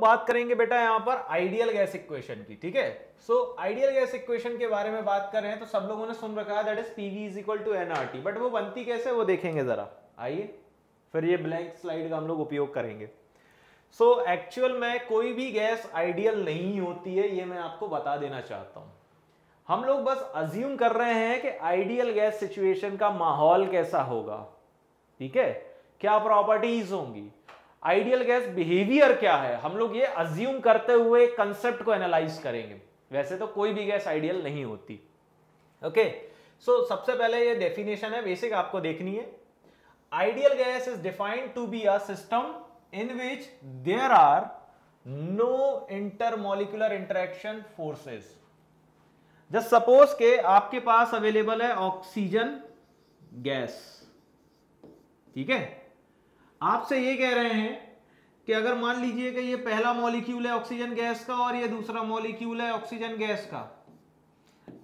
बात करेंगे बेटा यहां पर आइडियल गैस इक्वेशन की, ठीक है। सो आइडियल गैस इक्वेशन के बारे में बात कर रहे हैं तो सब लोगों ने सुन रखा है that is PV is equal to nRT, but वो बनती कैसे वो देखेंगे जरा, आइए फिर ये ब्लैंक स्लाइड का हम लोग उपयोग करेंगे। सो एक्चुअल में कोई भी गैस आइडियल नहीं होती है, ये मैं आपको बता देना चाहता हूं। हम लोग बस अज्यूम कर रहे हैं कि आइडियल गैस सिचुएशन का माहौल कैसा होगा, ठीक है, क्या प्रॉपर्टीज होंगी, आइडियल गैस बिहेवियर क्या है, हम लोग ये अज्यूम करते हुए कंसेप्ट को एनालाइज करेंगे। वैसे तो कोई भी गैस आइडियल नहीं होती, ओके। सो सबसे पहले ये डेफिनेशन है बेसिक, आपको देखनी है। Ideal gas is defined to be a system in which there are no intermolecular interaction forces. Just suppose के आपके पास अवेलेबल है ऑक्सीजन गैस, ठीक है। आपसे ये कह रहे हैं कि अगर मान लीजिए कि ये पहला मॉलिक्यूल है ऑक्सीजन गैस का और ये दूसरा मॉलिक्यूल है ऑक्सीजन गैस का,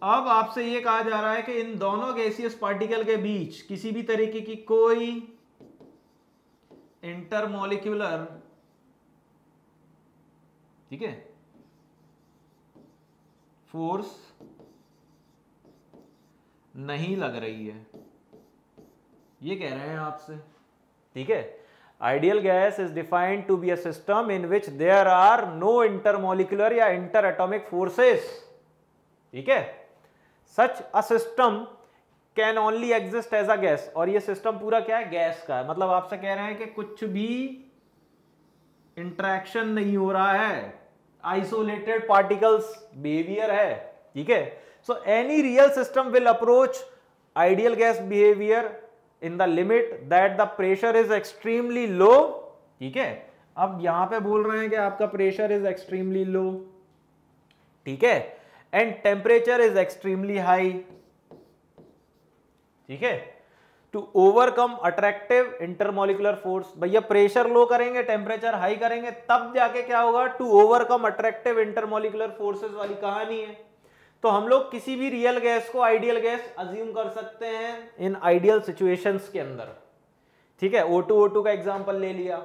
अब आपसे ये कहा जा रहा है कि इन दोनों गैसियस पार्टिकल के बीच किसी भी तरीके की कोई इंटरमॉलिक्यूलर, ठीक है, फोर्स नहीं लग रही है, ये कह रहे हैं आपसे, ठीक है। Ideal gas is defined to be a system in which there are no intermolecular या इंटर एटॉमिक फोर्सेस, ठीक है। Such a system can only exist as a gas, और ये सिस्टम पूरा क्या है, गैस का है। मतलब आपसे कह रहे हैं कि कुछ भी इंटरेक्शन नहीं हो रहा है, आइसोलेटेड पार्टिकल्स बिहेवियर है, ठीक है। So any real system will approach ideal gas behaviour in the limit that the pressure is extremely low, ठीक है। अब यहां पे बोल रहे हैं कि आपका प्रेशर इज एक्सट्रीमली लो, ठीक है, and temperature is extremely high, ठीक है, to overcome attractive intermolecular force. भैया प्रेशर लो करेंगे, टेम्परेचर हाई करेंगे, तब जाके क्या होगा, to overcome attractive intermolecular forces वाली कहानी है। तो हम लोग किसी भी रियल गैस को आइडियल गैस अज्यूम कर सकते हैं इन आइडियल सिचुएशंस के अंदर, ठीक है। O2 का एग्जांपल ले लिया,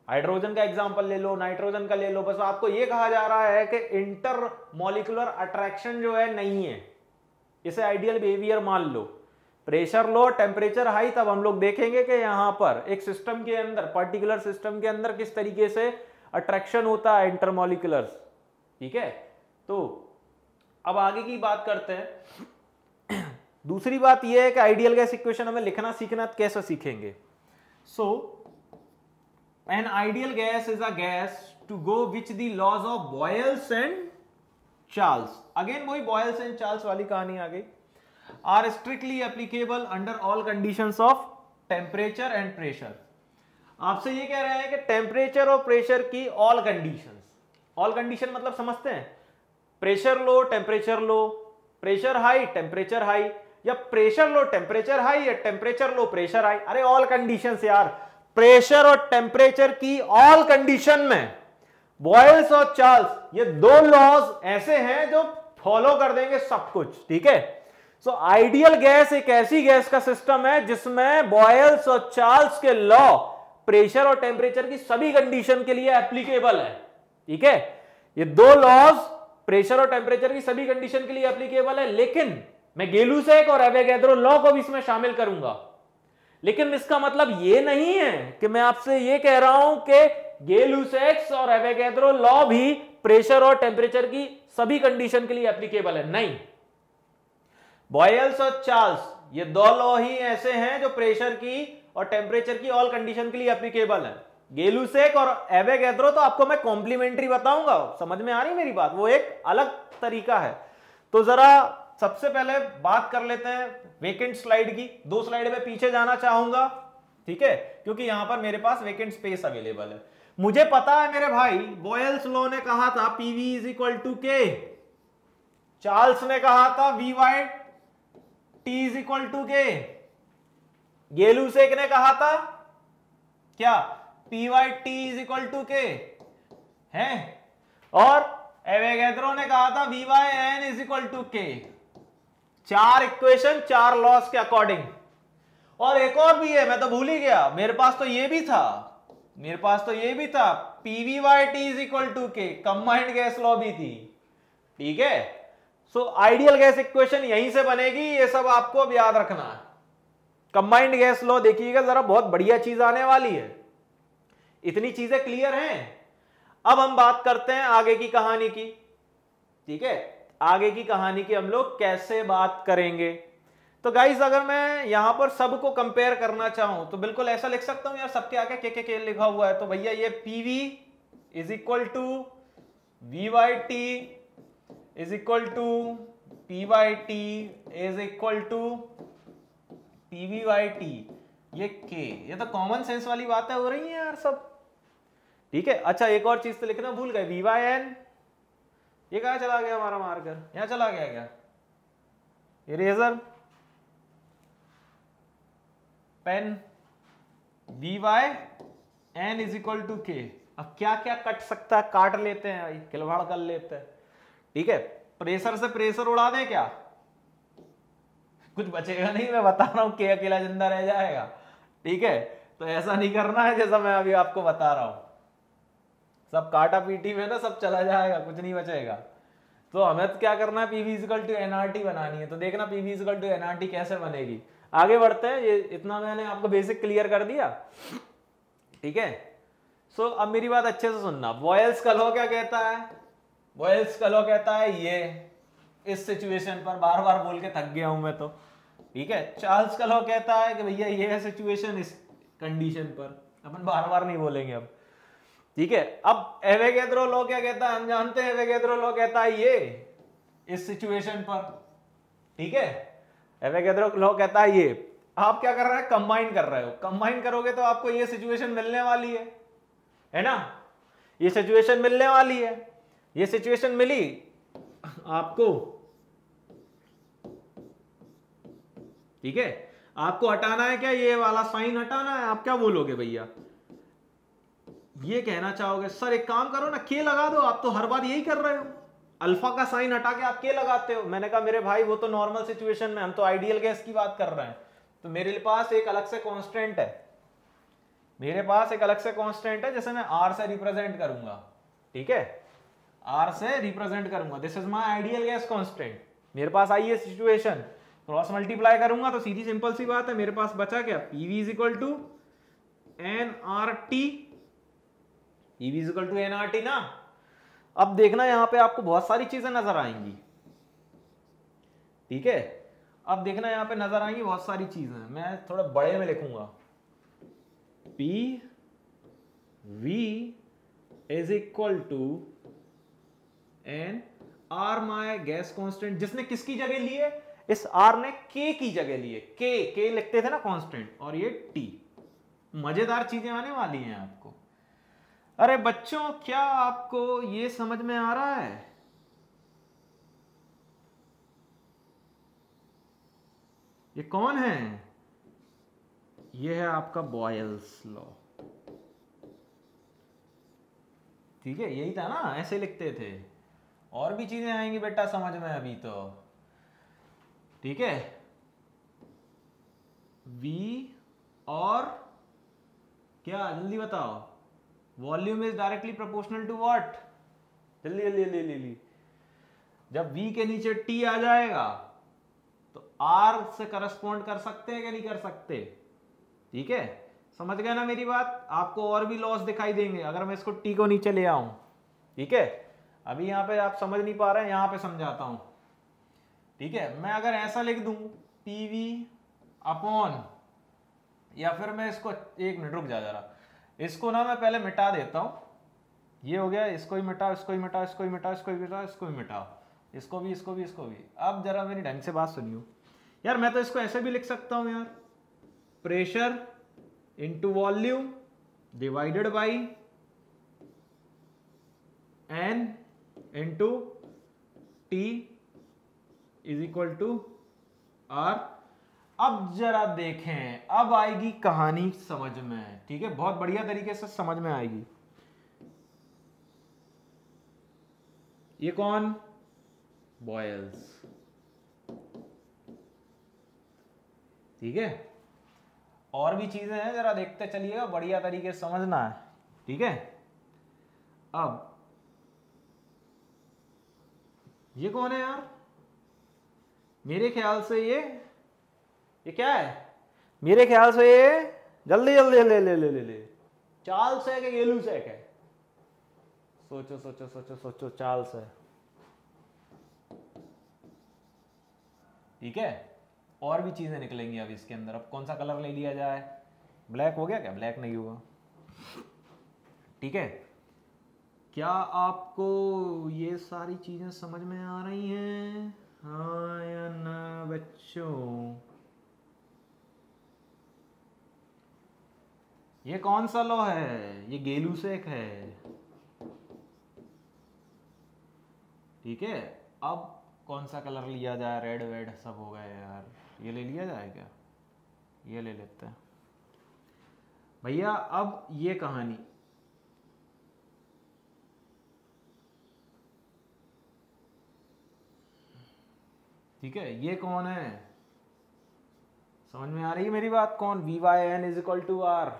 हाइड्रोजन का एग्जांपल ले लो, नाइट्रोजन का ले लो, बस आपको ये कहा जा रहा है कि इंटर मॉलिक्यूलर अट्रैक्शन जो है नहीं है, इसे आइडियल बिहेवियर मान लो। प्रेशर लो, टेम्परेचर हाई, तब हम लोग देखेंगे कि यहां पर एक सिस्टम के अंदर, पर्टिकुलर सिस्टम के अंदर किस तरीके से अट्रैक्शन होता है इंटरमॉलिक्यूलर्स, ठीक है। तो अब आगे की बात करते हैं। दूसरी बात यह है कि आइडियल गैस इक्वेशन हमें लिखना सीखना कैसे सीखेंगे। So an ideal gas is a gas to go which the laws of Boyle's and Charles, again वही बॉयल्स एंड चार्ल्स वाली कहानी आ गई, are strictly applicable under all conditions of temperature and pressure. आपसे ये कह रहे हैं कि टेम्परेचर और प्रेशर की ऑल कंडीशंस, ऑल कंडीशन मतलब समझते हैं, pressure low temperature low, pressure high temperature high, या प्रेशर लो टेम्परेचर हाई, या टेम्परेचर लो प्रेशर हाई। अरे ऑल कंडीशंस यार, प्रेशर और टेम्परेचर की ऑल कंडीशन में बॉयल्स और चार्ल्स ये दो लॉज ऐसे हैं जो फॉलो कर देंगे सब कुछ, ठीक है। सो आइडियल गैस एक ऐसी गैस का सिस्टम है जिसमें बॉयल्स और चार्ल्स के लॉ प्रेशर और टेम्परेचर की सभी कंडीशन के लिए एप्लीकेबल है, ठीक है। ये दो लॉज प्रेशर और टेम्परेचर की सभी कंडीशन के लिए एप्लीकेबल है, लेकिन मैं गेलुसेक और एवोगैड्रो लॉ को भी इसमें शामिल करूंगा। लेकिन इसका मतलब ये नहीं है कि मैं आपसे ये कह रहा हूं कि गेलुसेक और एवोगैड्रो लॉ भी प्रेशर और टेम्परेचर की सभी कंडीशन के लिए एप्लीकेबल है, नहीं। बॉयल्स और चार्ल्स ये दो लॉ ही ऐसे हैं जो प्रेशर की और टेम्परेचर की ऑल कंडीशन के लिए एप्लीकेबल है। गेलुसेक और एवोगैड्रो तो आपको मैं कॉम्प्लीमेंट्री बताऊंगा, समझ में आ रही मेरी बात, वो एक अलग तरीका है। तो जरा सबसे पहले बात कर लेते हैं वेकेंट स्लाइड की, 2 स्लाइड में पीछे जाना चाहूंगा, ठीक है, क्योंकि यहां पर मेरे पास वेकेंट स्पेस अवेलेबल है। मुझे पता है मेरे भाई, बॉयल्स लॉ ने कहा था PV is equal to k, Charles ने कहा था V by T is equal to k, Gay Lussac ने कहा था क्या, P by T is equal to k है, और एवोगैड्रो ने कहा था V by n is equal to k. 4 equation 4 loss के अकॉर्डिंग। और एक और भी है, मैं तो भूल ही गया, मेरे पास तो ये भी था, मेरे पास तो ये भी था, PV by T is equal to k, combined gas law भी थी, ठीक है। सो आइडियल गैस इक्वेशन यहीं से बनेगी, ये सब आपको अब याद रखना है। कंबाइंड गैस लॉ देखिएगा जरा, बहुत बढ़िया चीज आने वाली है। इतनी चीजें क्लियर हैं। अब हम बात करते हैं आगे की कहानी की, ठीक है। आगे की कहानी की हम लोग कैसे बात करेंगे। तो गाइस अगर मैं यहां पर सबको कंपेयर करना चाहूं तो बिल्कुल ऐसा लिख सकता हूं यार, सबके आगे के लिखा हुआ है, तो भैया ये PV is equal to V by T is equal to P by T is equal to PV by T, ये के, ये तो कॉमन सेंस वाली बातें हो रही हैं यार सब, ठीक है। अच्छा एक और चीज तो लिखना भूल गए, वी बाई एन, ये कहां चला गया हमारा मार्कर, यहां चला गया क्या, eraser, pen, V by n is equal to k. अब क्या क्या कट सकता है, काट लेते हैं भाई, खिलवाड़ कर लेते हैं, ठीक है। प्रेशर से प्रेशर उड़ा दें क्या, कुछ बचेगा नहीं, मैं बता रहा हूं के अकेला जिंदा रह जाएगा, ठीक है। तो ऐसा नहीं करना है जैसा मैं अभी आपको बता रहा हूं, सब काटा पीटी में ना सब चला जाएगा, कुछ नहीं बचेगा। तो हमें तो क्या करना है, पीवी इक्वल टू एनआरटी बनानी है। तो देखना पीवी इक्वल टू एनआरटी कैसे बनेगी, आगे बढ़ते हैं। ये इतना मैंने आपको बेसिक क्लियर कर दिया, ठीक है। सो अब मेरी बात अच्छे से सुनना, बॉयल्स का लॉ क्या कहता है, बॉयल्स का लॉ कहता है ये, इस सिचुएशन पर बार बार बोल के थक गया हूं मैं तो, ठीक है। चार्ल्स का लॉ कहता है कि भैया ये है सिचुएशन इस कंडीशन पर, अपन बार बार नहीं बोलेंगे अब, ठीक है। अब एवोगैड्रो लॉ क्या कहता है, हम जानते हैं एवोगैड्रो लॉ कहता है ये, इस सिचुएशन पर, ठीक है। एवोगैड्रो लॉ कहता है ये, आप क्या कर रहे हैं, कंबाइन कर रहे हो, कंबाइन करोगे तो आपको ये सिचुएशन मिलने वाली है ना, ये सिचुएशन मिलने वाली है। ये सिचुएशन मिली आपको, ठीक है। आपको हटाना है क्या, ये वाला साइन हटाना है, आप क्या बोलोगे भैया, ये कहना चाहोगे सर एक काम करो ना, के लगा दो, आप तो हर बार यही कर रहे हो, अल्फा का साइन हटा के आप के लगाते हो। मैंने कहा मेरे भाई वो तो नॉर्मल सिचुएशन में, हम तो आइडियल गैस की बात कर रहे हैं, तो मेरे पास एक अलग से कांस्टेंट है, मेरे पास एक अलग से कांस्टेंट है जिसे मैं आर से रिप्रेजेंट करूंगा, ठीक है, आर से रिप्रेजेंट करूंगा, this is my ideal gas constant. मेरे पास आई है सिचुएशन, क्रॉस मल्टीप्लाई करूंगा तो सीधी सिंपल सी बात है, मेरे पास बचा क्या, PV is equal to n R T, PV is equal to n R T ना। अब देखना यहां पे आपको बहुत सारी चीजें नजर आएंगी, ठीक है। अब देखना यहां पे नजर आएंगी बहुत सारी चीजें, मैं थोड़ा बड़े में लिखूंगा, P V is equal to n R my gas constant, जिसने किसकी जगह ली है, इस आर ने के की जगह ली है, के लिखते थे ना कांस्टेंट, और ये टी। मजेदार चीजें आने वाली हैं आपको। अरे बच्चों क्या आपको ये समझ में आ रहा है, ये कौन है, ये है आपका बॉयल्स लॉ, ठीक है। यही था ना, ऐसे लिखते थे, और भी चीजें आएंगी बेटा समझ में अभी तो, ठीक है। V और क्या, जल्दी बताओ, volume is directly proportional to what, जल्दी जल्दी जल्दी जल्दी, जब V के नीचे T आ जाएगा तो R से करस्पॉन्ड कर सकते हैं कि नहीं कर सकते, ठीक है। समझ गए ना मेरी बात, आपको और भी लॉस दिखाई देंगे अगर मैं इसको T को नीचे ले आऊं, ठीक है। अभी यहां पे आप समझ नहीं पा रहे हैं, यहां पे समझाता हूं, ठीक है। मैं अगर ऐसा लिख दूं PV अपॉन, या फिर मैं इसको, एक मिनट रुक जा जरा, इसको ना मैं पहले मिटा देता हूं, ये हो गया, इसको ही मिटाओ, इसको ही मिटाओ, इसको ही मिटाओ, इसको ही मिटाओ, इसको ही मिटाओ, इसको भी, इसको भी, इसको भी। अब जरा मेरी ढंग से बात सुनियो यार, मैं तो इसको ऐसे भी लिख सकता हूं यार, pressure into volume divided by n into T is equal to R. अब जरा देखें, अब आएगी कहानी समझ में, ठीक है, बहुत बढ़िया तरीके से समझ में आएगी। ये कौन, बॉयल्स, ठीक है। और भी चीजें हैं, जरा देखते चलिएगा, बढ़िया तरीके से समझना है, ठीक है, अब ये कौन है यार? मेरे ख्याल से ये क्या है? मेरे ख्याल से ये जल्दी जल्दी ले ले ले ले ले चार्ल्स है कि गेलुसेक है? सोचो सोचो सोचो सोचो, चार्ल्स है। ठीक है, और भी चीजें निकलेंगी अब इसके अंदर। अब कौन सा कलर ले लिया जाए? ब्लैक हो गया क्या? ब्लैक नहीं हुआ। ठीक है, क्या आपको ये सारी चीजें समझ में आ रही हैं, हाँ या ना बच्चों? ये कौन सा लॉ है? ये गेलुसेक है। ठीक है, अब कौन सा कलर लिया जाए? रेड वेड सब हो गए यार, ये ले लिया जाए क्या? ये ले लेते हैं भैया। अब ये कहानी, ठीक है, ये कौन है? समझ में आ रही है मेरी बात? कौन? VYN = R,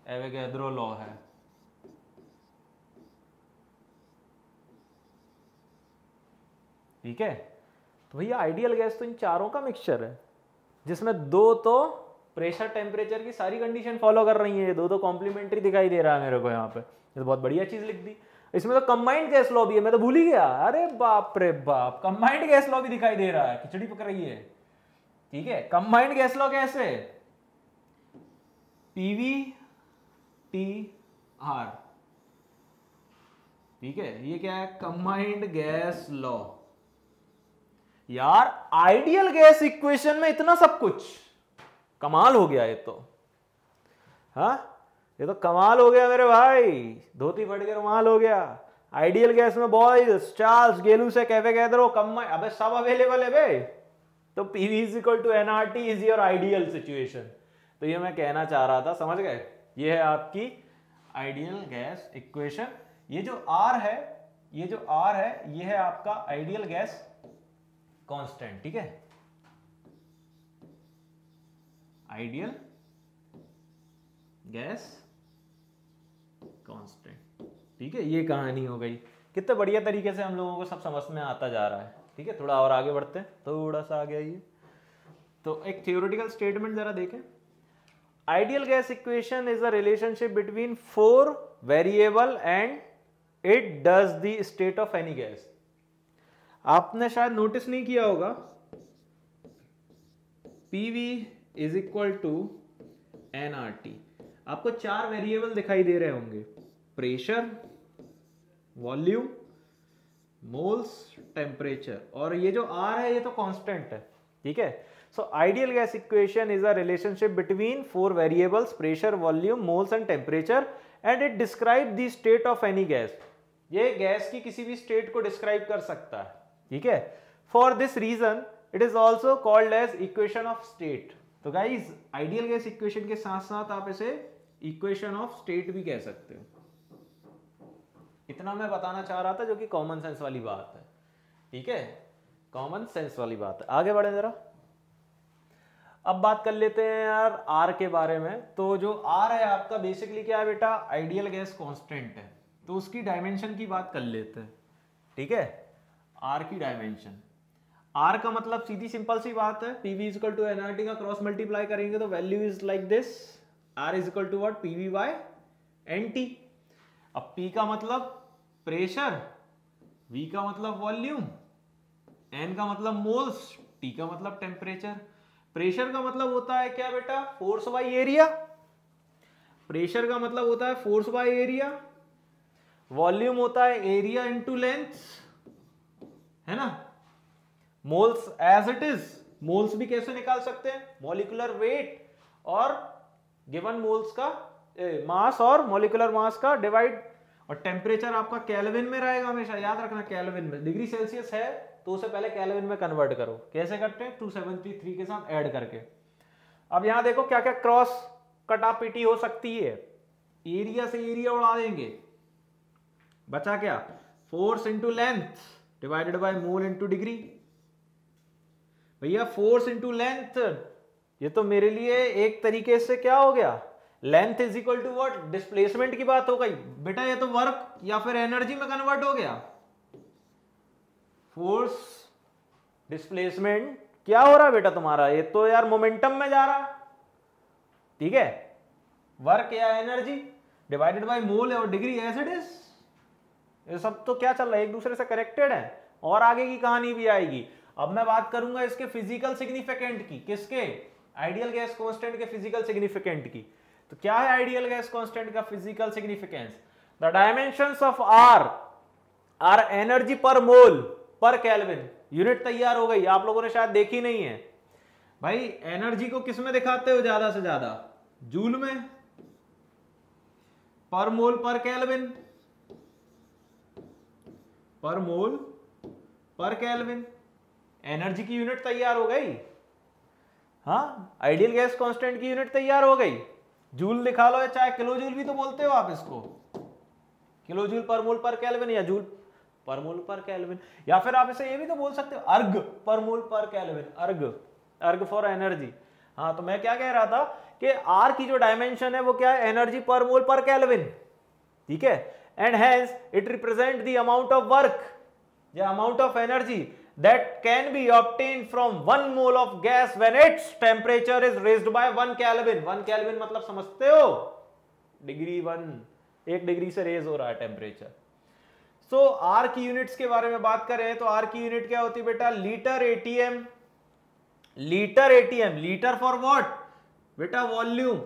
एवोगैड्रो लॉ है। ठीक है, तो भैया आइडियल गैस तो इन चारों का मिक्सचर है, जिसमें दो तो प्रेशर टेम्परेचर की सारी कंडीशन फॉलो कर रही है, दो तो कॉम्प्लीमेंट्री दिखाई दे रहा है मेरे को यहाँ पे। ये तो बहुत बढ़िया चीज लिख दी। इसमें तो कंबाइंड गैस लॉ भी है, मैं तो भूल ही गया। अरे बाप रे बाप, कंबाइंड गैस लॉ भी दिखाई दे रहा है, खिचड़ी पक रही है। ठीक है, कंबाइंड गैस लॉ कैसे? PVTR। ठीक है, ये क्या है? Combined gas law. यार आइडियल गैस इक्वेशन में इतना सब कुछ, कमाल हो गया ये तो। हाँ, ये तो कमाल हो गया मेरे भाई, धोती फट के रुमाल हो गया। आइडियल गैस में बॉयज, चार्ल्स, गेलुसेक, एवोगैड्रो, कंबाइंड, अबे सब अवेलेबल है बे। तो PV = nRT is your ideal situation. तो ये मैं कहना चाह रहा था, समझ गए? ये है आपकी आइडियल गैस इक्वेशन। ये जो R है, ये जो R है, ये है आपका आइडियल गैस कांस्टेंट। ठीक है, आइडियल गैस कांस्टेंट। ठीक है, ये कहानी हो गई। कितने बढ़िया तरीके से हम लोगों को सब समझ में आता जा रहा है। ठीक है, थोड़ा और आगे बढ़ते हैं, थोड़ा सा आगे आइए। तो एक थियोरेटिकल स्टेटमेंट जरा देखें। Ideal gas equation is a relationship between 4 variable and it does the state of any gas. आपने शायद नोटिस नहीं किया होगा, PV = nRT। आपको 4 वेरिएबल दिखाई दे रहे होंगे, प्रेशर, वॉल्यूम, मोल्स, टेम्परेचर, और ये जो R है ये तो कांस्टेंट है। ठीक है, so ideal gas equation is a relationship between 4 variables, pressure, volume, moles and temperature, and it describe the state of any gas. ये गैस की किसी भी स्टेट को डिस्क्राइब कर सकता है। ठीक है, for this reason it is also called as equation of state. तो गाइज आइडियल गैस इक्वेशन के साथ साथ आप इसे इक्वेशन ऑफ स्टेट भी कह सकते हो। इतना मैं बताना चाह रहा था, जो कि कॉमन सेंस वाली बात है। ठीक है, कॉमन सेंस वाली बात है। आगे बढ़े जरा, अब बात कर लेते हैं यार आर के बारे में। तो जो आर है आपका बेसिकली क्या है बेटा? आइडियल गैस कांस्टेंट है। तो उसकी डायमेंशन की बात कर लेते हैं। ठीक है, आर की डायमेंशन। आर का मतलब सीधी सिंपल सी बात है, PV = nRT का क्रॉस मल्टीप्लाई करेंगे तो value is like this, R = what? PV/NT। अब P का मतलब प्रेशर, V का मतलब वॉल्यूम, N का मतलब मोल्स, T का मतलब टेम्परेचर। प्रेशर का मतलब होता है क्या बेटा? Force by area. प्रेशर का मतलब होता है फोर्स बाय एरिया। वॉल्यूम होता है एरिया इनटू लेंथ, है ना। Moles as it is, moles भी कैसे निकाल सकते हैं? मॉलिक्यूलर वेट और गिवन मोल्स का मास और मॉलिक्यूलर मास का डिवाइड। और टेम्परेचर आपका केल्विन में रहेगा हमेशा, याद रखना केल्विन में। डिग्री सेल्सियस है तो उसे पहले केल्विन में कन्वर्ट करो। कैसे करते हैं? 273 के साथ ऐड करके। अब यहां देखो क्या क्या क्रॉस कटापीटी हो सकती है। एरिया से एरिया उड़ा देंगे, बचा क्या? Force into length divided by mole into degree. भैया फोर्स इंटू लेंथ, ये तो मेरे लिए एक तरीके से क्या हो गया? Length is equal to what, displacement की बात हो गई बेटा, ये तो वर्क या फिर एनर्जी में कन्वर्ट हो गया। फोर्स डिस्प्लेसमेंट क्या हो रहा है बेटा तुम्हारा, ये तो यार मोमेंटम में जा रहा, ठीक है। वर्क या एनर्जी डिवाइडेड बाय मोल और डिग्री एज इट इज, ये सब तो क्या चल रहा है, एक दूसरे से कनेक्टेड है, और आगे की कहानी भी आएगी। अब मैं बात करूंगा इसके फिजिकल सिग्निफिकेंट की, किसके, आइडियल गैस कांस्टेंट के फिजिकल सिग्निफिकेंट की। तो क्या है आइडियल गैस कांस्टेंट का physical significance, the dimensions of R energy per mole पर केल्विन। यूनिट तैयार हो गई, आप लोगों ने शायद देखी नहीं है भाई। एनर्जी को किस में दिखाते हो ज्यादा से ज्यादा, जूल में, पर मोल पर केल्विन, पर मोल पर केल्विन। एनर्जी की यूनिट तैयार हो गई, हाँ, आइडियल गैस कांस्टेंट की यूनिट तैयार हो गई। जूल दिखा लो, या चाहे किलो जूल भी तो बोलते हो आप इसको, किलो जूल पर मोल पर केल्विन, या जूल पर मोल पर केल्विन, या फिर आप इसे ये भी तो बोल सकते हो अर्ग पर मोल पर केल्विन, अर्ग, अर्ग फॉर एनर्जी। हाँ, तो मैं क्या कह रहा था कि आर की जो डायमेंशन है वो क्या है, एनर्जी पर मोल पर केल्विन, ठीक है। And hence it represent the amount of work या amount of energy that can be obtained from 1 mole of gas when its temperature is raised by 1 Kelvin। 1 Kelvin मतलब समझते हो, degree 1, 1 degree से raise हो रहा है टेम्परेचर। सो R की units के बारे में बात करें तो आर की यूनिट क्या होती है बेटा, litre ATM. Litre ATM, litre for what बेटा, volume,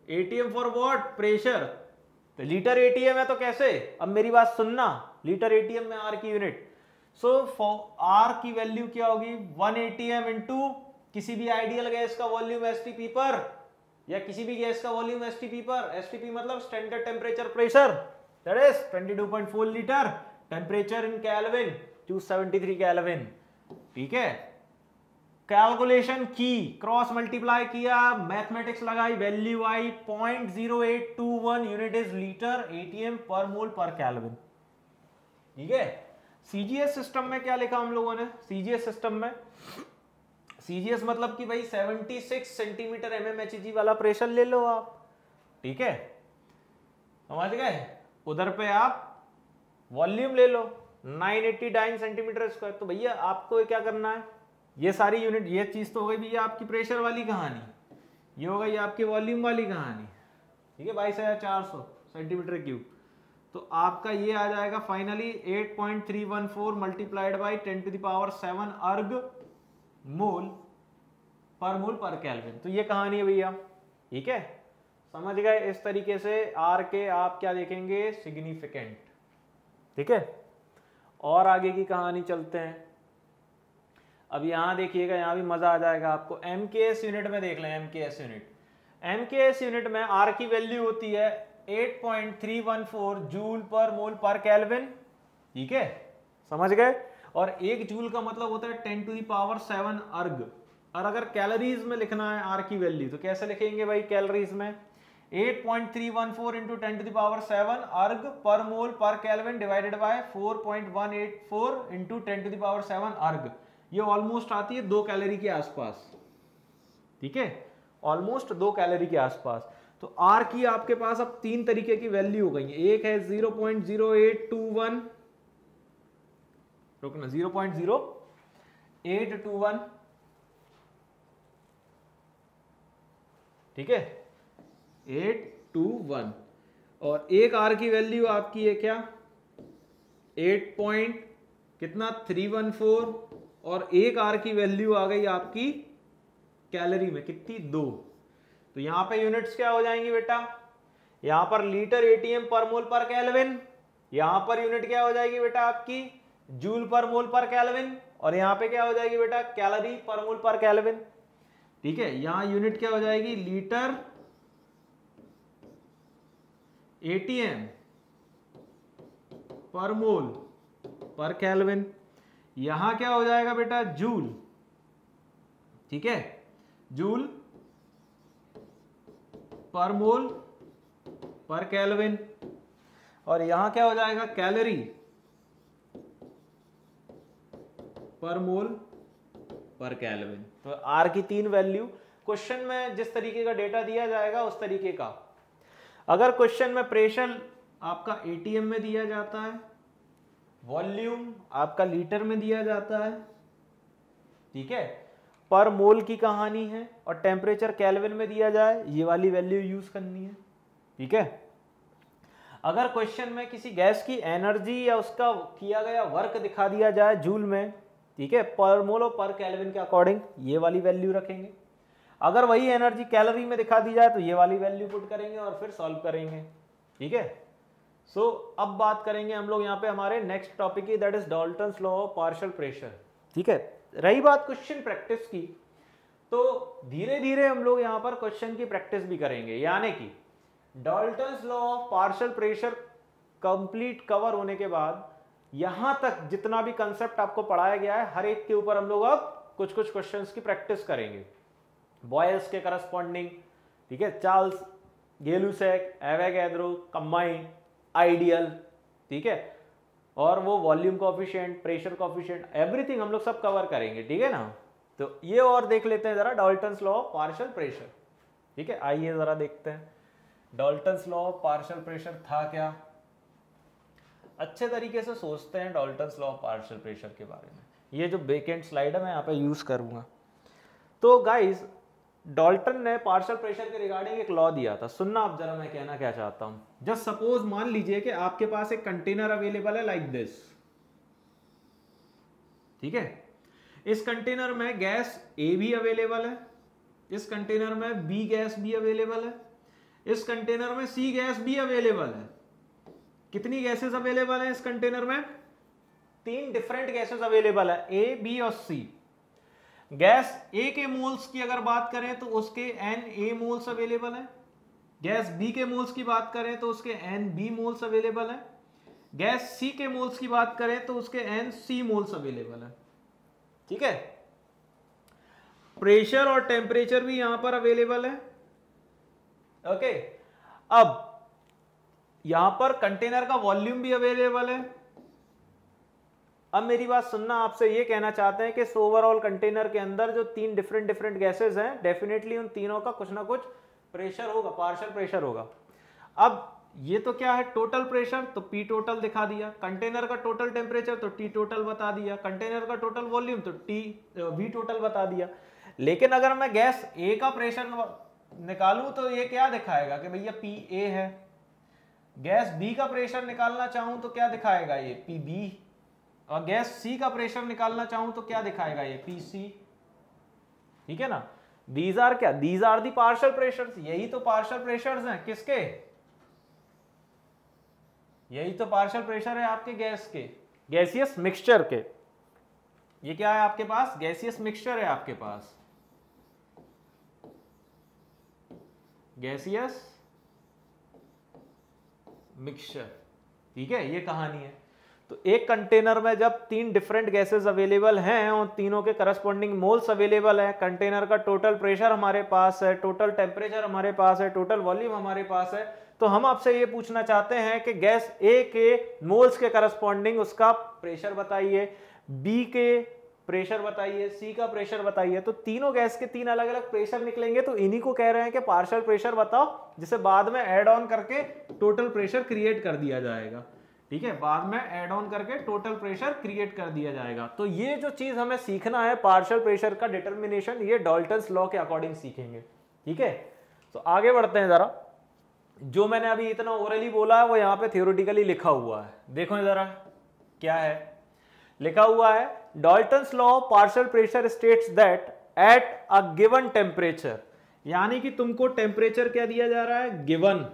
ATM for what, pressure. तो लीटर एटीएम है तो कैसे, अब मेरी बात सुनना, लीटर एटीएम में आर की यूनिट। सो आर की वैल्यू क्या होगी, 1 एटीएम इंटू किसी भी आइडियल गैस का वॉल्यूम एसटीपी पर, या किसी भी गैस का वॉल्यूम एसटीपी पर, एसटीपी मतलब standard temperature pressure, that is 22.4 litre, temperature in kelvin 273 kelvin, ठीक है। कैलकुलेशन की, क्रॉस मल्टीप्लाई किया, मैथमेटिक्स लगाई, value I 0.0821 unit is litre ATM पर मोल पर केल्विन, ठीक है। सीजीएस सिस्टम में क्या लिखा हम लोगों ने, सीजीएस सिस्टम में, सीजीएस मतलब कि भाई 76 सेंटीमीटर एमएमएचजी वाला प्रेशर ले लो आप, ठीक है, समझ गए। उधर पे आप वॉल्यूम ले लो 989 सेंटीमीटर स्क्वायर। तो भैया आपको क्या करना है, ये सारी यूनिट, ये चीज तो हो गई भैया आपकी प्रेशर वाली कहानी, ये हो गई आपकी वॉल्यूम वाली कहानी, ठीक है, 22,400 सेंटीमीटर क्यूब। तो आपका ये आ जाएगा फाइनली 8.314 मल्टीप्लाइड बाई 10⁻7 अर्ग मोल पर केल्विन। तो ये कहानी है भैया, ठीक है, समझ गए। इस तरीके से आर के आप क्या देखेंगे, सिग्निफिकेंट, ठीक है। और आगे की कहानी चलते हैं। अब यहां देखिएगा, यहां भी मजा आ जाएगा आपको। एमकेएस यूनिट में देख लें, एमकेएस यूनिट, एमकेएस यूनिट में आर की वैल्यू होती है 8.314 जूल पर मोल पर केल्विन, ठीक है, समझ गए। और एक जूल का मतलब होता है 10⁻7 अर्ग। और अगर कैलोरीज में लिखना है आर की वैल्यू तो कैसे लिखेंगे भाई, कैलोरीज में 8.314 इंटू 10⁻7 अर्ग पर मोल पर केल्विन डिवाइडेड बाय 4.184 इंटू 10⁻7 अर्ग। ये ऑलमोस्ट आती है 2 कैलोरी के आसपास, ठीक है, ऑलमोस्ट 2 कैलोरी के आसपास। तो आर की आपके पास अब 3 तरीके की वैल्यू हो गई है। एक है 0.0821, रुकना, 0.0821, ठीक है, 821। और एक आर की वैल्यू आपकी है क्या, 8.314, और एक आर की वैल्यू आ गई आपकी कैलोरी में कितनी, 2। तो यहां पे यूनिट्स क्या हो जाएंगी बेटा, यहां पर लीटर एटीएम पर मोल पर केल्विन, यहां पर यूनिट क्या हो जाएगी बेटा आपकी जूल पर मोल पर केल्विन, और यहां पे क्या हो जाएगी बेटा कैलोरी पर मोल पर केल्विन, ठीक है। यहां यूनिट क्या हो जाएगी, लीटर एटीएम पर मोल पर केल्विन। यहां क्या हो जाएगा बेटा जूल, ठीक है, जूल पर मोल पर केल्विन। और यहां क्या हो जाएगा कैलोरी पर मोल पर केल्विन। तो आर की 3 वैल्यू, क्वेश्चन में जिस तरीके का डेटा दिया जाएगा उस तरीके का अगर क्वेश्चन में प्रेशर आपका एटीएम में दिया जाता है, वॉल्यूम आपका लीटर में दिया जाता है, ठीक है, पर मोल की कहानी है, और टेम्परेचर केल्विन में दिया जाए, ये वाली वैल्यू यूज करनी है, ठीक है। अगर क्वेश्चन में किसी गैस की एनर्जी या उसका किया गया वर्क दिखा दिया जाए जूल में, ठीक है, पर मोल और पर केल्विन के अकॉर्डिंग ये वाली वैल्यू रखेंगे। अगर वही एनर्जी कैलोरी में दिखा दी जाए तो ये वाली वैल्यू पुट करेंगे और फिर सॉल्व करेंगे, ठीक है। सो अब बात करेंगे हम लोग यहाँ पे हमारे नेक्स्ट टॉपिक की, that is Dalton's law of partial pressure, ठीक है। रही बात क्वेश्चन प्रैक्टिस की, तो धीरे धीरे हम लोग यहाँ पर क्वेश्चन की प्रैक्टिस भी करेंगे, यानी कि Dalton's law of partial pressure complete cover होने के बाद यहां तक जितना भी कंसेप्ट आपको पढ़ाया गया है, हर एक के ऊपर हम लोग अब कुछ कुछ क्वेश्चंस की प्रैक्टिस करेंगे। बॉयल्स के करस्पॉन्डिंग, ठीक है, चार्ल्स, गेलुसैक, एवोगैड्रो, कंबाइन, आइडियल, ठीक है, और वो volume coefficient, pressure coefficient, everything हम लोग सब कवर करेंगे, ठीक है ना। तो ये और देख लेते हैं जरा Dalton's law of partial pressure, ठीक है। आइए जरा देखते हैं Dalton's law of partial pressure था क्या। अच्छे तरीके से सोचते हैं Dalton's law of partial pressure के बारे में। ये जो वेकेंट स्लाइड है मैं यहाँ पे यूज करूंगा। तो गाइस, डाल्टन ने पार्शियल प्रेशर के रिगार्डिंग एक लॉ दिया था, सुनना आप जरा मैं कहना क्या चाहता हूं। जस्ट सपोज मान लीजिए कि आपके पास एक कंटेनर अवेलेबल है लाइक दिस, ठीक है। इस कंटेनर में गैस ए भी अवेलेबल है, इस कंटेनर में बी गैस भी अवेलेबल है, इस कंटेनर में सी गैस भी अवेलेबल है। कितनी गैसेस अवेलेबल है इस कंटेनर में? 3 डिफरेंट गैसेस अवेलेबल है, ए, बी और सी। गैस ए के मोल्स की अगर बात करें तो उसके Na मोल्स अवेलेबल है। गैस बी के मोल्स की बात करें तो उसके Nb मोल्स अवेलेबल है। गैस सी के मोल्स की बात करें तो उसके Nc मोल्स अवेलेबल है, ठीक है। प्रेशर और टेम्परेचर भी यहां पर अवेलेबल है, ओके। अब यहां पर कंटेनर का वॉल्यूम भी अवेलेबल है। अब मेरी बात सुनना, आपसे ये कहना चाहते हैं कि ओवरऑल कंटेनर के अंदर जो 3 डिफरेंट गैसेस हैं, डेफिनेटली उन तीनों का कुछ ना कुछ प्रेशर होगा, पार्शियल प्रेशर होगा। अब ये तो क्या है, टोटल प्रेशर, तो P टोटल दिखा दिया। कंटेनर का टोटल टेम्परेचर तो T टोटल बता दिया। कंटेनर का टोटल वॉल्यूम तो V टोटल बता दिया। लेकिन अगर मैं गैस A का प्रेशर निकालूं तो ये क्या दिखाएगा कि भैया PA है। गैस B का प्रेशर निकालना चाहूं तो क्या दिखाएगा, ये PB। और गैस C का प्रेशर निकालना चाहूं तो क्या दिखाएगा, ये PC, ठीक है ना। दीज आर क्या, these are the partial pressures. यही तो पार्शियल प्रेशर्स हैं किसके, यही तो पार्शियल प्रेशर है आपके गैस के, गैसियस मिक्सचर के। ये क्या है आपके पास, गैसियस मिक्सचर है आपके पास, गैसियस मिक्सचर, ठीक है। ये कहानी है। तो एक कंटेनर में जब 3 डिफरेंट गैसेस अवेलेबल हैं और तीनों के करस्पॉन्डिंग मोल्स अवेलेबल हैं, कंटेनर का टोटल प्रेशर हमारे पास है, टोटल टेम्परेचर हमारे पास है, टोटल वॉल्यूम हमारे पास है, तो हम आपसे ये पूछना चाहते हैं कि गैस ए के मोल्स के करस्पॉन्डिंग उसका प्रेशर बताइए, बी के प्रेशर बताइए, सी का प्रेशर बताइए। तो तीनों गैस के 3 अलग अलग प्रेशर निकलेंगे, तो इन्हीं को कह रहे हैं कि पार्शियल प्रेशर बताओ, जिसे बाद में ऐड ऑन करके टोटल प्रेशर क्रिएट कर दिया जाएगा, ठीक है। बाद में ऐड ऑन करके टोटल प्रेशर क्रिएट कर दिया जाएगा। तो ये जो चीज हमें सीखना है, पार्शियल प्रेशर का डिटर्मिनेशन, ये डाल्टन्स लॉ के अकॉर्डिंग सीखेंगे, ठीक है। तो आगे बढ़ते हैं जरा। जो मैंने अभी इतना ओरली बोला है वो यहाँ पे थियोरेटिकली लिखा हुआ है, देखो जरा क्या है लिखा हुआ है। Dalton's law of partial pressure states that at a given temperature, यानी कि तुमको टेम्परेचर क्या दिया जा रहा है, गिवन,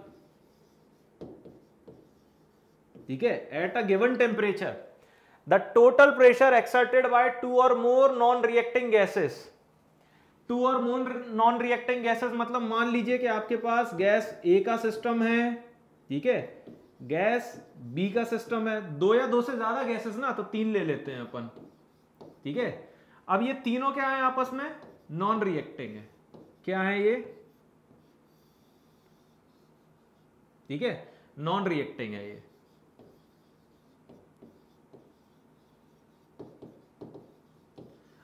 ठीक है। At a given temperature the total pressure exerted bye 2 और मोर नॉन रिएक्टिंग गैसेस। 2 और मोर नॉन रिएक्टिंग गैसेस मतलब मान लीजिए कि आपके पास गैस ए का सिस्टम है, ठीक है, गैस बी का सिस्टम है, 2 या 2 से ज्यादा गैसेस ना, तो 3 ले लेते हैं अपन, ठीक है। अब ये तीनों क्या है, आपस में नॉन रिएक्टिंग है। क्या है ये, ठीक है, नॉन रिएक्टिंग है ये।